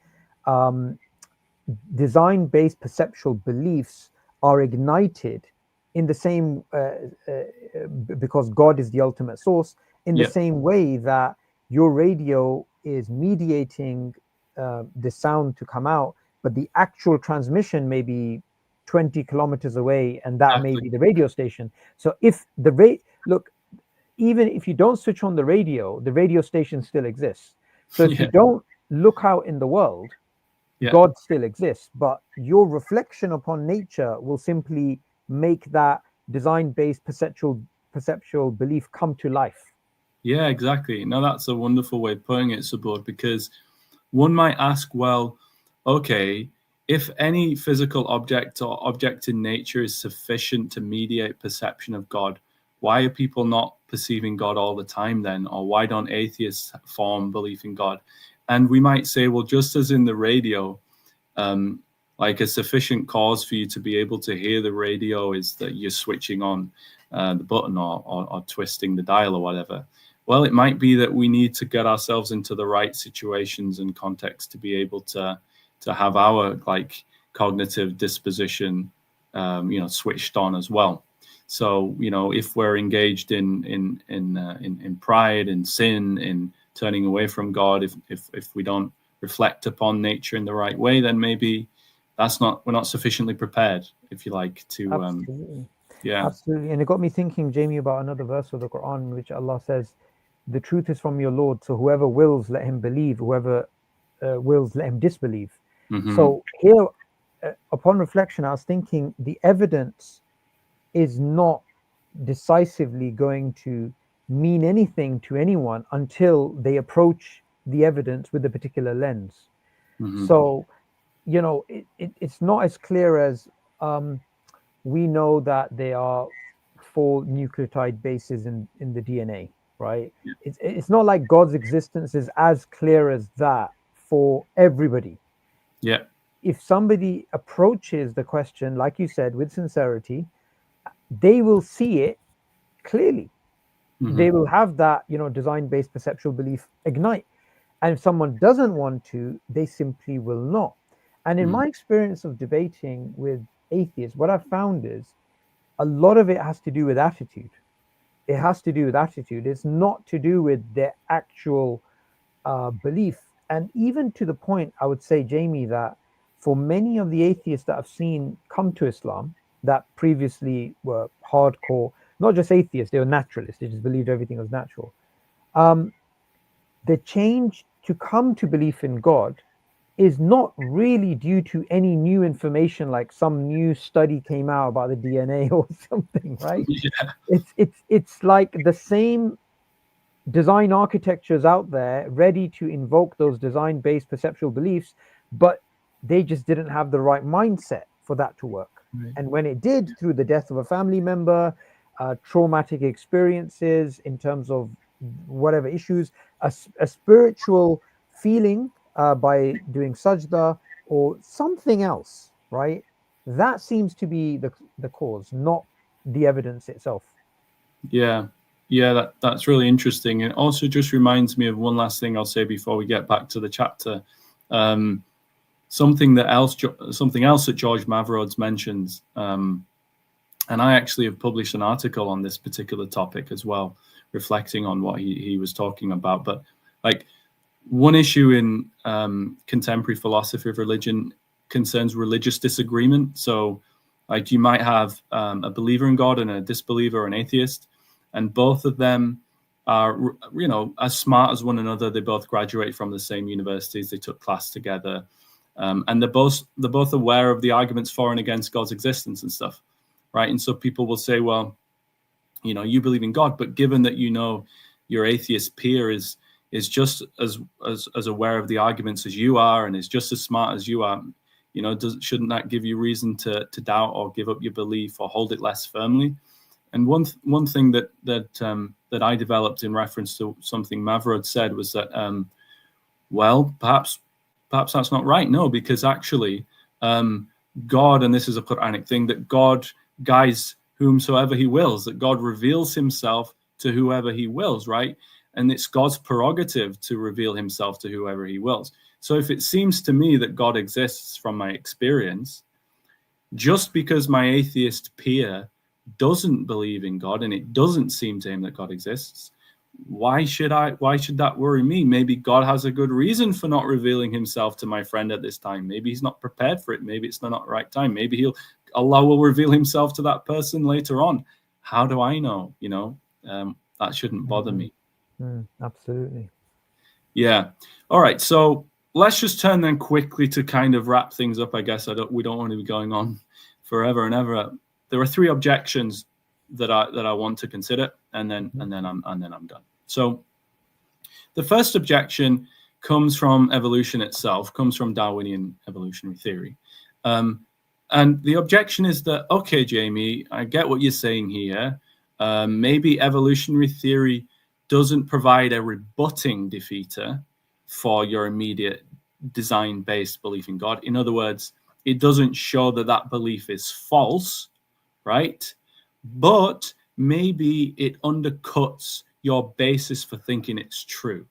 design-based perceptual beliefs are ignited in the same, because God is the ultimate source, in the same way that your radio is mediating the sound to come out, but the actual transmission may be 20 kilometers away, and that may be the radio station. So if look, even if you don't switch on the radio station still exists. So if you don't look out in the world, God still exists, but your reflection upon nature will simply make that design-based perceptual belief come to life? Yeah, exactly. No, that's a wonderful way of putting it, Subodh, because one might ask, well, okay, if any physical object or object in nature is sufficient to mediate perception of God, why are people not perceiving God all the time then? Or why don't atheists form belief in God? And we might say, well, just as in the radio, like a sufficient cause for you to be able to hear the radio is that you're switching on the button or twisting the dial or whatever. Well, it might be that we need to get ourselves into the right situations and context to be able to have our like cognitive disposition, switched on as well. So, if we're engaged in pride and sin, in turning away from God, if we don't reflect upon nature in the right way, then maybe we're not sufficiently prepared, if you like, to Absolutely. yeah. Absolutely. And it got me thinking, Jamie, about another verse of the Quran in which Allah says, the truth is from your Lord, so whoever wills, let him believe, whoever wills, let him disbelieve. Mm-hmm. So here, upon reflection, I was thinking the evidence is not decisively going to mean anything to anyone until they approach the evidence with a particular lens. Mm-hmm. So, it's not as clear as we know that there are 4 nucleotide bases in the DNA, right? Yeah. It's not like God's existence is as clear as that for everybody. Yeah. If somebody approaches the question, like you said, with sincerity, they will see it clearly. Mm-hmm. They will have that, design-based perceptual belief ignite. And if someone doesn't want to, they simply will not. And in my experience of debating with atheists, what I've found is a lot of it has to do with attitude. It has to do with attitude. It's not to do with their actual belief. And even to the point, I would say, Jamie, that for many of the atheists that I've seen come to Islam that previously were hardcore, not just atheists, they were naturalists. They just believed everything was natural. The change to come to belief in God is not really due to any new information, like some new study came out about the DNA or something, right? Yeah. It's like the same design architectures out there ready to invoke those design-based perceptual beliefs, but they just didn't have the right mindset for that to work. Right. And when it did, through the death of a family member, traumatic experiences in terms of whatever issues, a spiritual feeling by doing sajda or something else, right? That seems to be the cause, not the evidence itself. Yeah. Yeah, that's really interesting. It also just reminds me of one last thing I'll say before we get back to the chapter. Something else that George Mavrod's mentions, and I actually have published an article on this particular topic as well, reflecting on what he was talking about. But like one issue in contemporary philosophy of religion concerns religious disagreement. So like you might have a believer in God and a disbeliever, an atheist, and both of them are, as smart as one another. They both graduate from the same universities. They took class together. And they're both aware of the arguments for and against God's existence and stuff, right? And so people will say, well, you believe in God, but given that your atheist peer is just as aware of the arguments as you are and is just as smart as you are, shouldn't that give you reason to doubt or give up your belief or hold it less firmly? And one thing that I developed in reference to something Mavrod said was that, well, perhaps that's not right. No, because actually God, and this is a Quranic thing, that God guides whomsoever he wills, that God reveals himself to whoever he wills, right? And it's God's prerogative to reveal himself to whoever he wills. So if it seems to me that God exists from my experience, just because my atheist peer doesn't believe in God and it doesn't seem to him that God exists, why should that worry me? Maybe God has a good reason for not revealing himself to my friend at this time. Maybe he's not prepared for it. Maybe it's not the right time. Maybe Allah will reveal himself to that person later on. How do I know? That shouldn't bother me. Absolutely. Yeah. All right. So let's just turn then quickly to kind of wrap things up. I guess we don't want to be going on forever and ever. there are three objections that I want to consider, and then I'm done. So the first objection comes from evolution itself, comes from Darwinian evolutionary theory. And the objection is that, okay, Jamie, I get what you're saying here. Maybe evolutionary theory doesn't provide a rebutting defeater for your immediate design-based belief in God. In other words, it doesn't show that that belief is false, right? But maybe it undercuts your basis for thinking it's true.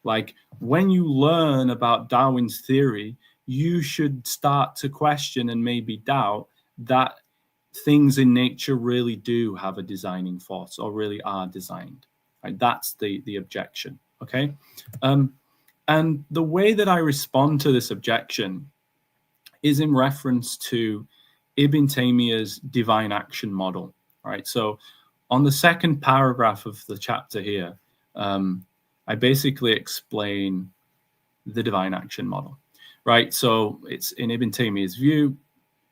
Like when you learn about Darwin's theory, you should start to question and maybe doubt that things in nature really do have a designing force or really are designed. Right? That's the objection. Okay. And the way that I respond to this objection is in reference to Ibn Taymiyya's divine action model. Right. So on the second paragraph of the chapter here, I basically explain the divine action model. Right. So it's in Ibn Taymiyya's view.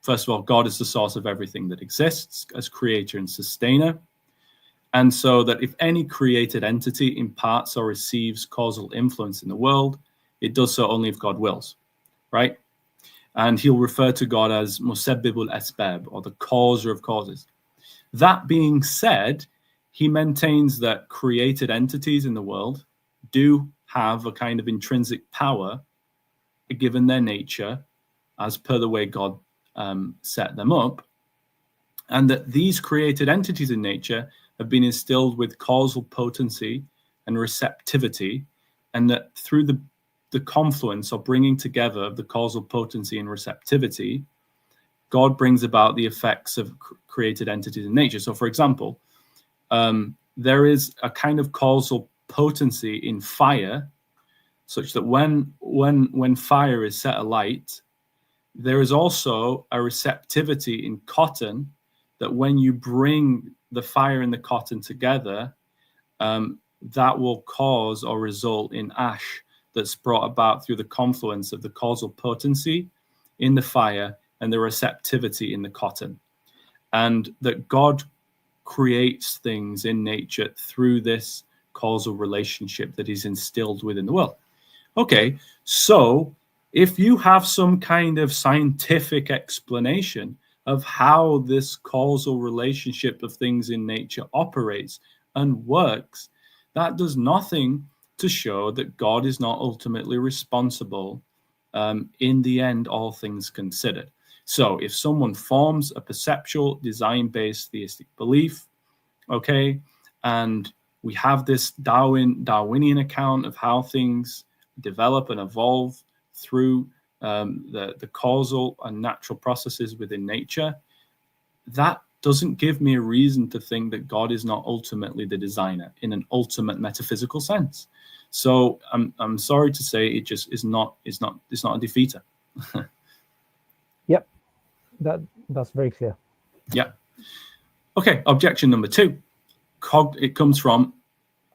First of all, God is the source of everything that exists as creator and sustainer. And so that if any created entity imparts or receives causal influence in the world, it does so only if God wills, right? And he'll refer to God as musabbibul asbab, or the causer of causes. That being said, he maintains that created entities in the world do have a kind of intrinsic power given their nature as per the way God set them up, and that these created entities in nature have been instilled with causal potency and receptivity, and that through the confluence or bringing together of the causal potency and receptivity, God brings about the effects of created entities in nature. So, for example, there is a kind of causal potency in fire, such that when fire is set alight, there is also a receptivity in cotton, that when you bring the fire and the cotton together, that will cause or result in ash that's brought about through the confluence of the causal potency in the fire and the receptivity in the cotton. And that God creates things in nature through this causal relationship that is instilled within the world. Okay, so if you have some kind of scientific explanation of how this causal relationship of things in nature operates and works, that does nothing to show that God is not ultimately responsible in the end, all things considered. So if someone forms a perceptual, design-based theistic belief, okay, and we have this Darwinian account of how things develop and evolve through the causal and natural processes within nature, that doesn't give me a reason to think that God is not ultimately the designer in an ultimate metaphysical sense. So I'm sorry to say, it just is not a defeater. Yep, that's very clear. Yeah. Okay. Objection number 2. It comes from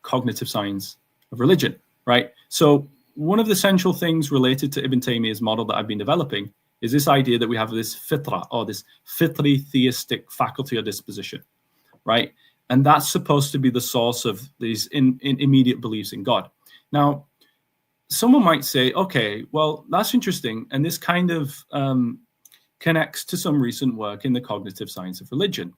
cognitive science of religion, right? So one of the central things related to Ibn Taymiyya's model that I've been developing is this idea that we have this fitra, or this fitri theistic faculty or disposition, right? And that's supposed to be the source of these in immediate beliefs in God. Now, someone might say, okay, well, that's interesting. And this kind of connects to some recent work in the cognitive science of religion,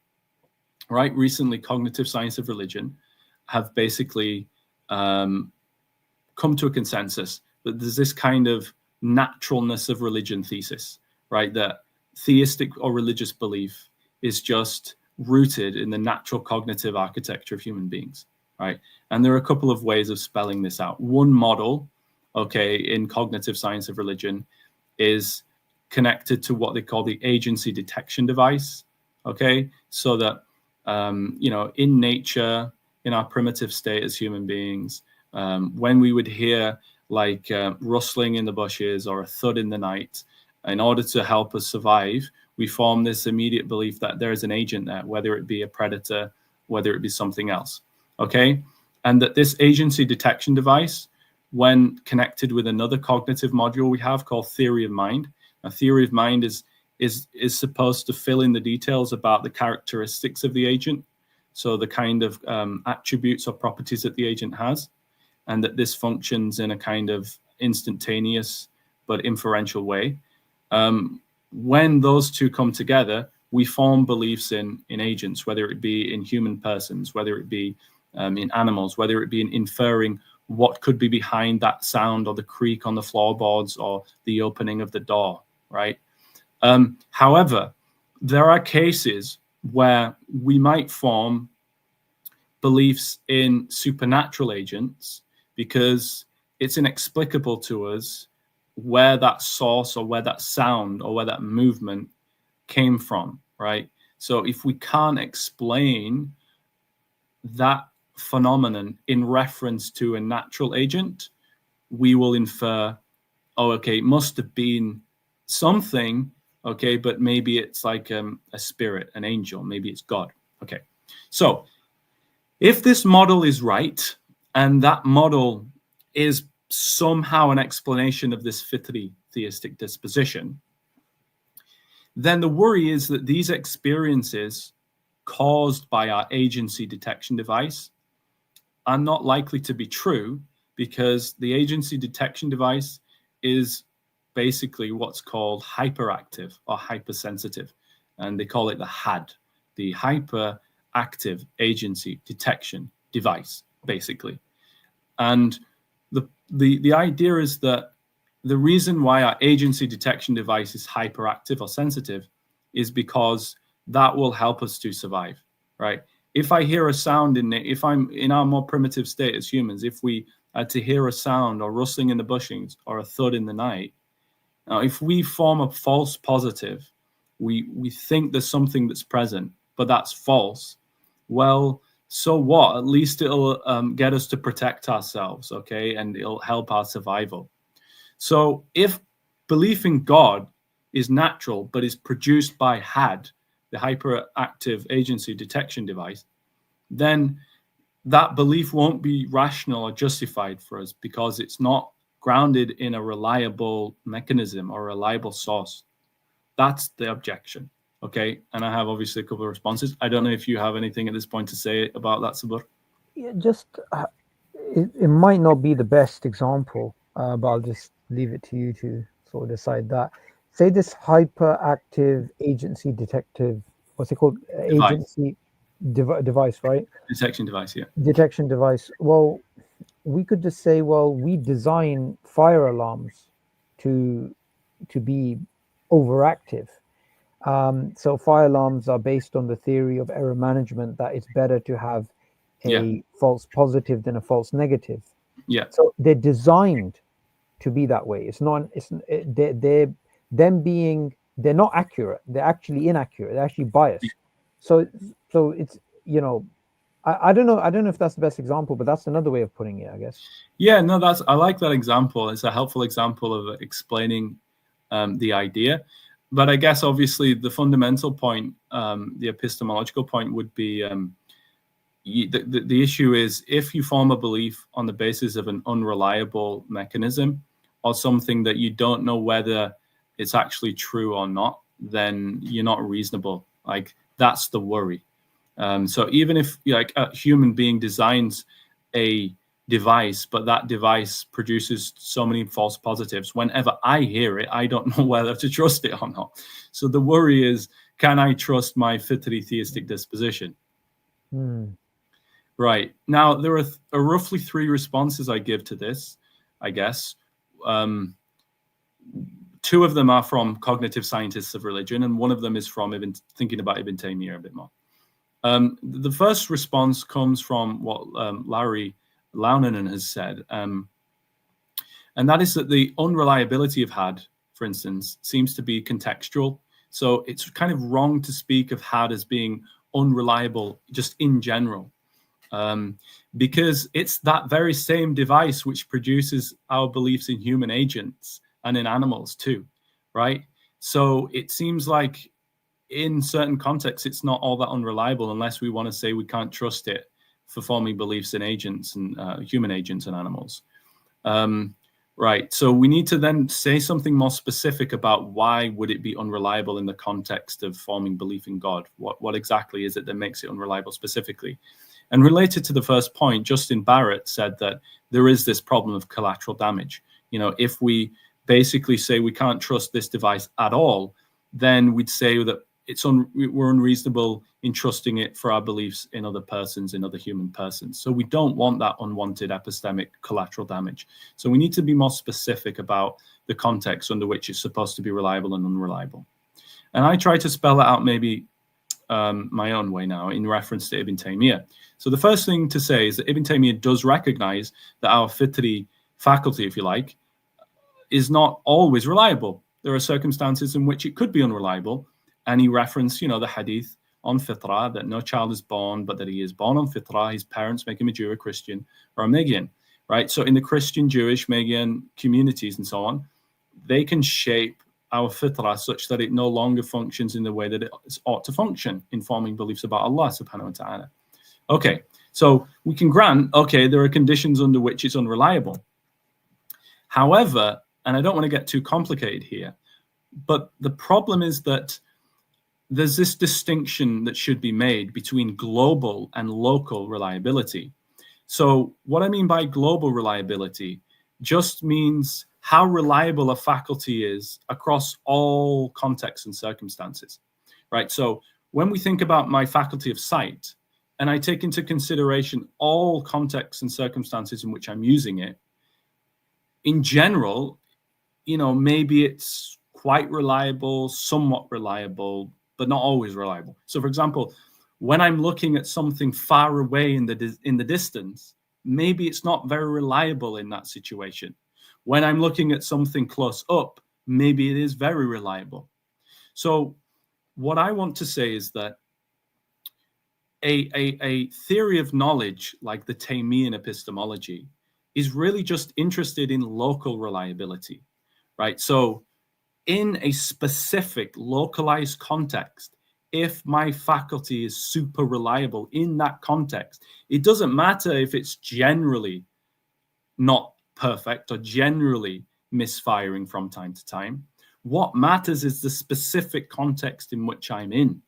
right? Recently, cognitive science of religion have basically come to a consensus that there's this kind of naturalness of religion thesis, right? That theistic or religious belief is just rooted in the natural cognitive architecture of human beings, right? And there are a couple of ways of spelling this out. One model, okay, in cognitive science of religion is connected to what they call the agency detection device, okay? So that, in nature, in our primitive state as human beings, when we would hear like rustling in the bushes or a thud in the night, in order to help us survive, we form this immediate belief that there is an agent there, whether it be a predator, whether it be something else, okay? And that this agency detection device, when connected with another cognitive module we have called theory of mind. Now, theory of mind is is supposed to fill in the details about the characteristics of the agent, so the kind of attributes or properties that the agent has, and that this functions in a kind of instantaneous but inferential way. When those two come together, we form beliefs in agents, whether it be in human persons, whether it be in animals, whether it be in inferring what could be behind that sound or the creak on the floorboards or the opening of the door, right? However, there are cases where we might form beliefs in supernatural agents because it's inexplicable to us where that source or where that sound or where that movement came from, right? So if we can't explain that phenomenon in reference to a natural agent, we will infer, oh, okay, it must have been something, okay, but maybe it's like a spirit, an angel, maybe it's God. Okay, so if this model is right, and that model is somehow an explanation of this fitri theistic disposition, then the worry is that these experiences caused by our agency detection device are not likely to be true, because the agency detection device is basically what's called hyperactive or hypersensitive, and they call it the HAD, the hyperactive agency detection device, basically. And the idea is that the reason why our agency detection device is hyperactive or sensitive is because that will help us to survive, right? If I hear a sound if I'm in our more primitive state as humans, if we had to hear a sound or rustling in the bushes or a thud in the night, now if we form a false positive, we think there's something that's present, but that's false. Well, so what? At least it'll get us to protect ourselves, okay? And it'll help our survival. So if belief in God is natural, but is produced by HAD, the hyperactive agency detection device, then that belief won't be rational or justified for us, because it's not grounded in a reliable mechanism or reliable source. That's the objection. Okay, and I have obviously a couple of responses. I don't know if you have anything at this point to say about that, Sabur. Yeah, just it might not be the best example, but I'll just leave it to you to sort of decide that. Say this hyperactive agency detective, what's it called? Agency device, right? Detection device, yeah. Detection device. Well, we could just say, well, we design fire alarms to be overactive. So fire alarms are based on the theory of error management, that it's better to have a false positive than a false negative. Yeah. So they're designed to be that way. It's not. They're not accurate. They're actually inaccurate. They're actually biased. So it's, I don't know. I don't know if that's the best example, but that's another way of putting it, I guess. Yeah. No, I like that example. It's a helpful example of explaining the idea. But I guess obviously the fundamental point, the epistemological point, would be the issue is, if you form a belief on the basis of an unreliable mechanism or something that you don't know whether it's actually true or not, then you're not reasonable. Like, that's the worry. So even if like a human being designs a device, but that device produces so many false positives, whenever I hear it, I don't know whether to trust it or not. So the worry is, can I trust my fitri theistic disposition? Right. Now, there are roughly three responses I give to this, I guess. Two of them are from cognitive scientists of religion, and one of them is from thinking about Ibn Taymiyyan a bit more. The first response comes from what Larry Launanen has said, and that is that the unreliability of HAD, for instance, seems to be contextual. So it's kind of wrong to speak of HAD as being unreliable just in general, because it's that very same device which produces our beliefs in human agents and in animals too, right? So it seems like in certain contexts, it's not all that unreliable, unless we want to say we can't trust it for forming beliefs in agents and human agents and animals. Right. So we need to then say something more specific about why would it be unreliable in the context of forming belief in God? What exactly is it that makes it unreliable specifically? And related to the first point, Justin Barrett said that there is this problem of collateral damage. You know, if we basically say we can't trust this device at all, then we'd say that we're unreasonable in trusting it for our beliefs in other persons, in other human persons. So we don't want that unwanted epistemic collateral damage. So we need to be more specific about the context under which it's supposed to be reliable and unreliable. And I try to spell it out maybe my own way now in reference to Ibn Taymiyyan. So the first thing to say is that Ibn Taymiyyan does recognize that our fitri faculty, if you like, is not always reliable. There are circumstances in which it could be unreliable. And he referenced, you know, the hadith on fitrah, that no child is born, but that he is born on fitrah. His parents make him a Jew, a Christian, or a Magian, right? So in the Christian, Jewish, Magian communities and so on, they can shape our fitrah such that it no longer functions in the way that it ought to function in forming beliefs about Allah subhanahu wa ta'ala. Okay, so we can grant, okay, there are conditions under which it's unreliable. However, and I don't want to get too complicated here, but the problem is that there's this distinction that should be made between global and local reliability. So what I mean by global reliability just means how reliable a faculty is across all contexts and circumstances, right? So when we think about my faculty of sight, and I take into consideration all contexts and circumstances in which I'm using it, in general, you know, maybe it's quite reliable, somewhat reliable, but not always reliable. So, for example, when I'm looking at something far away in the distance, maybe it's not very reliable in that situation. When I'm looking at something close up, maybe it is very reliable. So, what I want to say is that a theory of knowledge like the Taymiyyan epistemology is really just interested in local reliability, right? So, in a specific localized context, if my faculty is super reliable in that context, it doesn't matter if it's generally not perfect or generally misfiring from time to time. What matters is the specific context in which I'm in.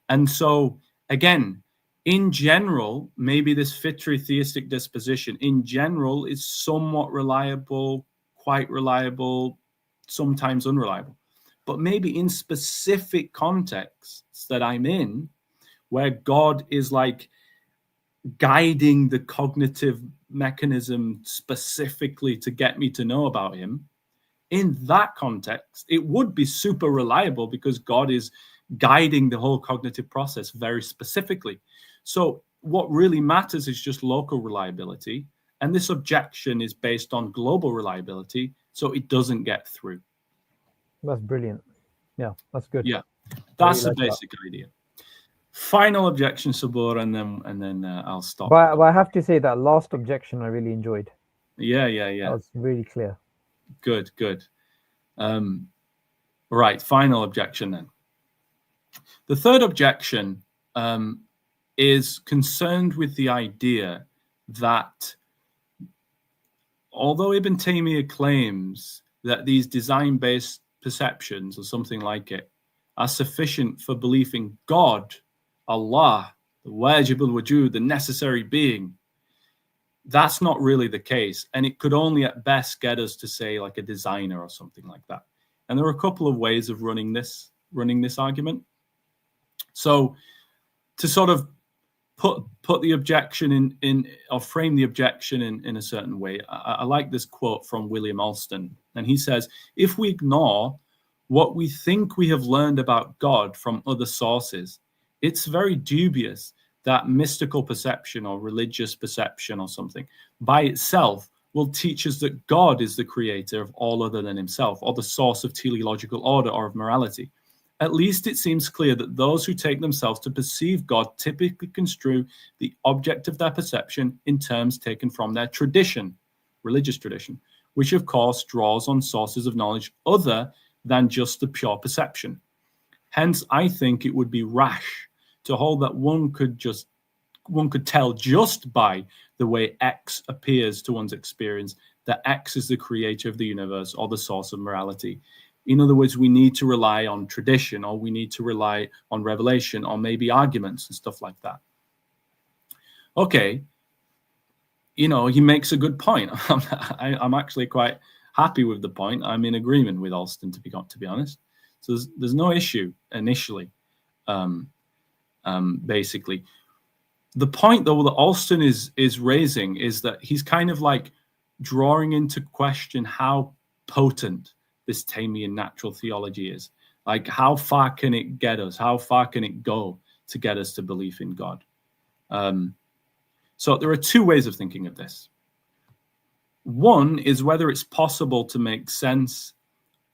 And so, again, in general, maybe this fitri theistic disposition in general is somewhat reliable, quite reliable, sometimes unreliable. But maybe in specific contexts that I'm in, where God is like guiding the cognitive mechanism specifically to get me to know about him, in that context, it would be super reliable because God is guiding the whole cognitive process very specifically. So what really matters is just local reliability. And this objection is based on global reliability, so it doesn't get through. That's brilliant. Yeah, that's good. Yeah, that's the basic idea. Final objection, Sabur, and then I'll stop. But I have to say that last objection I really enjoyed. Yeah. That was really clear. Good. Right, final objection then. The third objection is concerned with the idea that although Ibn Taymiyyah claims that these design-based perceptions or something like it are sufficient for belief in God, Allah, the wajib al-wujud, the necessary being, that's not really the case. And it could only at best get us to say like a designer or something like that. And there are a couple of ways of running this argument. So to sort of put the objection in or frame the objection in a certain way, I like this quote from William Alston. And he says, if we ignore what we think we have learned about God from other sources, it's very dubious that mystical perception or religious perception or something by itself will teach us that God is the creator of all other than himself, or the source of teleological order or of morality. At least it seems clear that those who take themselves to perceive God typically construe the object of their perception in terms taken from their tradition, religious tradition, which of course draws on sources of knowledge other than just the pure perception. Hence, I think it would be rash to hold that one could tell just by the way X appears to one's experience that X is the creator of the universe or the source of morality. In other words, we need to rely on tradition, or we need to rely on revelation, or maybe arguments and stuff like that. Okay, he makes a good point. I'm actually quite happy with the point. I'm in agreement with Alston, to be honest. So there's no issue initially. Basically, the point though that Alston is raising is that he's kind of like drawing into question how potent this Taymiyyan natural theology is. Like, how far can it get us? How far can it go to get us to belief in God? So there are two ways of thinking of this. One is whether it's possible to make sense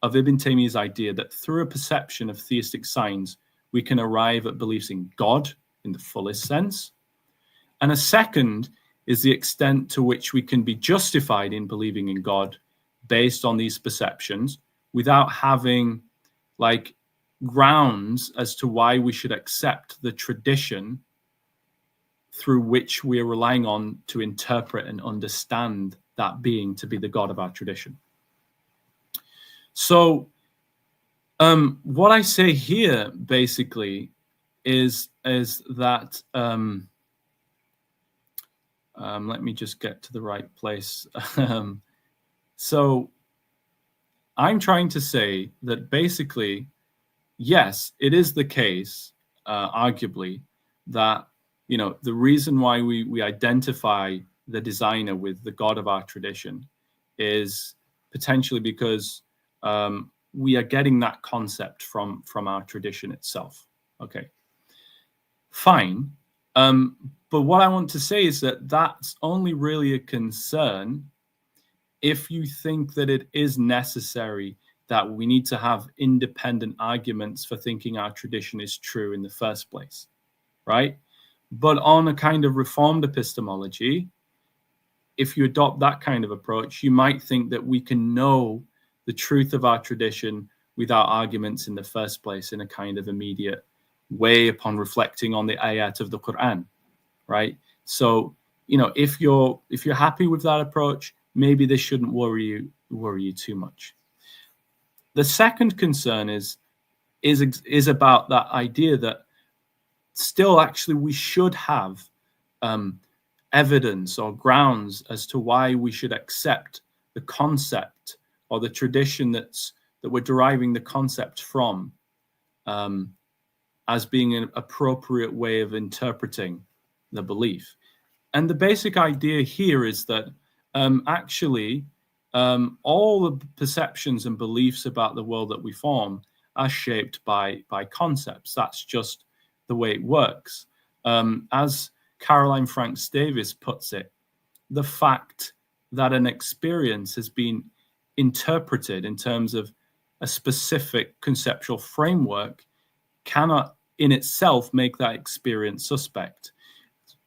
of Ibn Taymiyya's idea that through a perception of theistic signs, we can arrive at beliefs in God in the fullest sense. And a second is the extent to which we can be justified in believing in God based on these perceptions without having like grounds as to why we should accept the tradition through which we are relying on to interpret and understand that being to be the God of our tradition. So what I say here basically is that let me just get to the right place. So I'm trying to say that basically, yes, it is the case, arguably, that the reason why we identify the designer with the God of our tradition is potentially because we are getting that concept from our tradition itself. Okay, fine. But what I want to say is that that's only really a concern if you think that it is necessary that we need to have independent arguments for thinking our tradition is true in the first place, right? But on a kind of reformed epistemology, if you adopt that kind of approach, you might think that we can know the truth of our tradition without arguments in the first place in a kind of immediate way upon reflecting on the ayat of the Quran, right? So, if you're happy with that approach, maybe this shouldn't worry you too much. The second concern is about that idea that still actually we should have evidence or grounds as to why we should accept the concept or the tradition that we're deriving the concept from as being an appropriate way of interpreting the belief. And the basic idea here is that actually all the perceptions and beliefs about the world that we form are shaped by concepts. That's just the way it works. As Caroline Franks Davis puts it, the fact that an experience has been interpreted in terms of a specific conceptual framework cannot in itself make that experience suspect.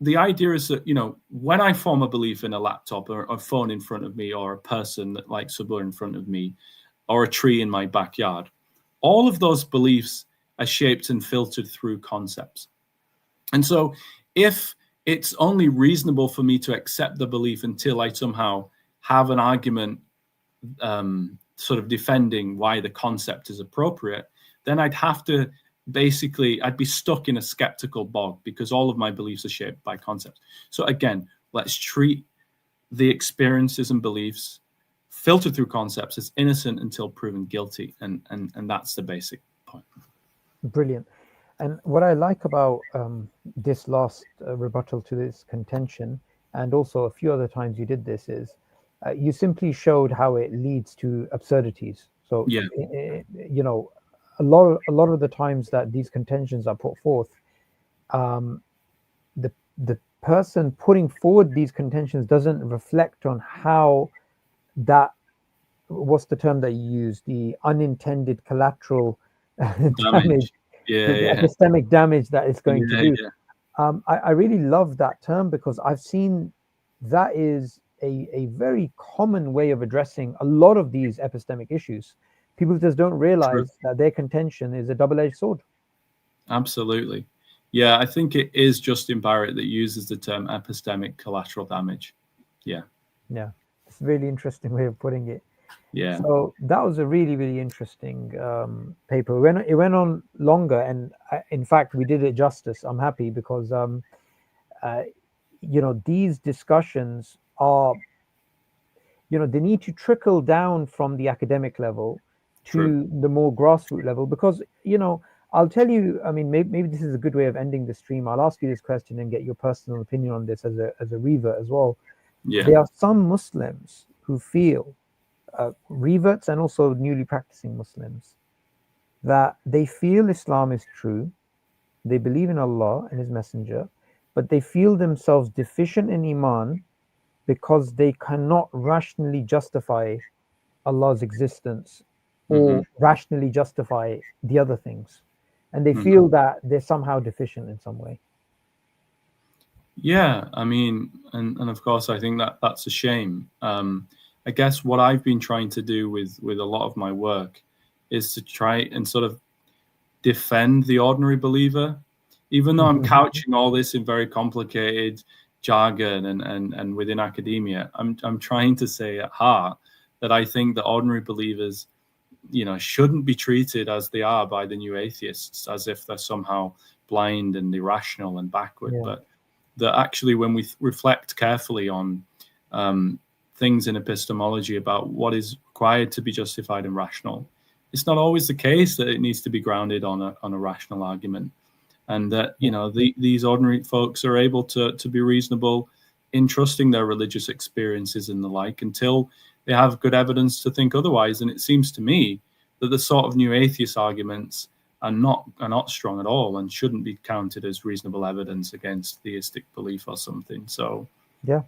The idea is that, when I form a belief in a laptop or a phone in front of me or a person that likes Subur in front of me or a tree in my backyard, all of those beliefs are shaped and filtered through concepts. And so if it's only reasonable for me to accept the belief until I somehow have an argument sort of defending why the concept is appropriate, then I'd be stuck in a skeptical bog because all of my beliefs are shaped by concepts. So again, let's treat the experiences and beliefs filtered through concepts as innocent until proven guilty. And that's the basic point. Brilliant. And what I like about this last rebuttal to this contention, and also a few other times you did this, is you simply showed how it leads to absurdities. So, yeah. A lot of the times that these contentions are put forth, the person putting forward these contentions doesn't reflect on how that, what's the term that you use, the unintended collateral damage, the epistemic damage that it's going to do. Yeah. I really love that term because I've seen that is a very common way of addressing a lot of these epistemic issues. People just don't realize that their contention is a double-edged sword. Absolutely. Yeah, I think it is Justin Barrett that uses the term epistemic collateral damage. Yeah. Yeah. a really interesting way of putting it. Yeah. So that was a really, really interesting paper. It went on longer, and in fact, we did it justice. I'm happy because these discussions are, they need to trickle down from the academic level True. to the more grassroots level. Because I'll tell you, I mean, maybe this is a good way of ending the stream. I'll ask you this question and get your personal opinion on this as a revert as well. Yeah. There are some Muslims who feel, reverts and also newly practicing Muslims, that they feel Islam is true, they believe in Allah and His Messenger, but they feel themselves deficient in Iman because they cannot rationally justify Allah's existence or rationally justify the other things. And they feel that they're somehow deficient in some way. Yeah, I mean, and of course, I think that's a shame. I guess what I've been trying to do with a lot of my work is to try and sort of defend the ordinary believer, even though I'm couching all this in very complicated jargon and within academia. I'm trying to say at heart that I think that ordinary believers, shouldn't be treated as they are by the new atheists, as if they're somehow blind and irrational and backward. Yeah. But that actually, when we reflect carefully on things in epistemology about what is required to be justified and rational, it's not always the case that it needs to be grounded on a rational argument, and that these ordinary folks are able to be reasonable in trusting their religious experiences and the like until they have good evidence to think otherwise. And it seems to me that the sort of new atheist arguments are not strong at all and shouldn't be counted as reasonable evidence against theistic belief or something. So yeah.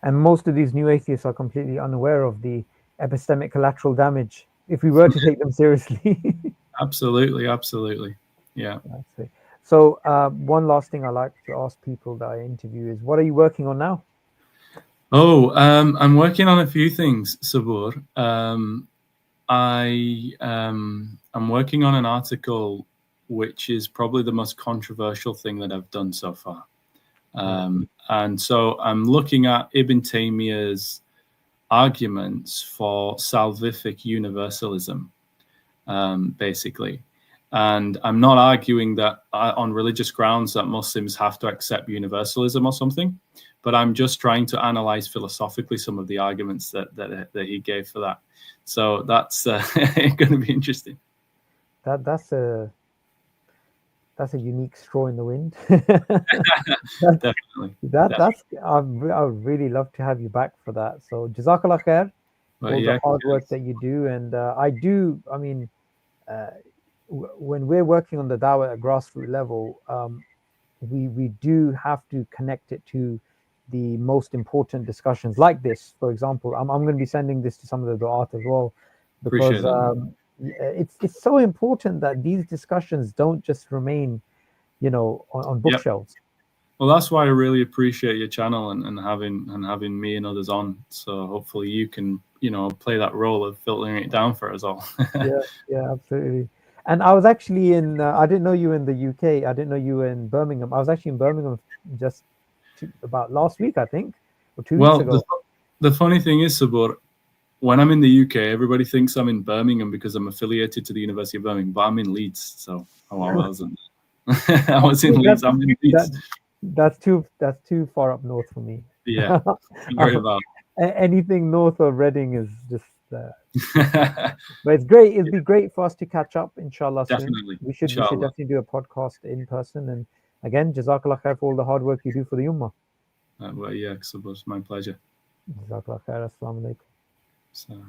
And most of these new atheists are completely unaware of the epistemic collateral damage if we were to take them seriously. Absolutely. Yeah. So one last thing I like to ask people that I interview is, what are you working on now? I'm working on a few things, Sabur. I'm working on an article which is probably the most controversial thing that I've done so far. And so I'm looking at Ibn Taymiyya's arguments for salvific universalism, basically. And I'm not arguing that on religious grounds that Muslims have to accept universalism or something, but I'm just trying to analyze philosophically some of the arguments that he gave for that. So that's going to be interesting. That's a unique straw in the wind. Definitely. That's I would really love to have you back for that. So Jazakallah khair for the hard work that you do. And when we're working on the dawah at grassroots level, we do have to connect it to the most important discussions like this. For example, I'm going to be sending this to some of the du'at as well, because it's so important that these discussions don't just remain, on bookshelves. Yep. Well, that's why I really appreciate your channel and having me and others on. So hopefully you can, play that role of filtering it down for us all. Yeah, absolutely. And I was actually I didn't know you were in the UK. I didn't know you were in Birmingham. I was actually in Birmingham just about last week, I think, or 2 weeks ago. The funny thing is, Sabur, when I'm in the UK, everybody thinks I'm in Birmingham because I'm affiliated to the University of Birmingham, but I'm in Leeds. So I wasn't. I was in Leeds. I'm in Leeds. That's too far up north for me. Yeah, worry about anything north of Reading is just. But it's great. It'd be great for us to catch up, inshallah. Definitely. We should definitely do a podcast in person. And again, Jazakallah khair for all the hard work you do for the ummah. Well, yeah, it's my pleasure. Jazakallah khair. Assalamu alaikum. So.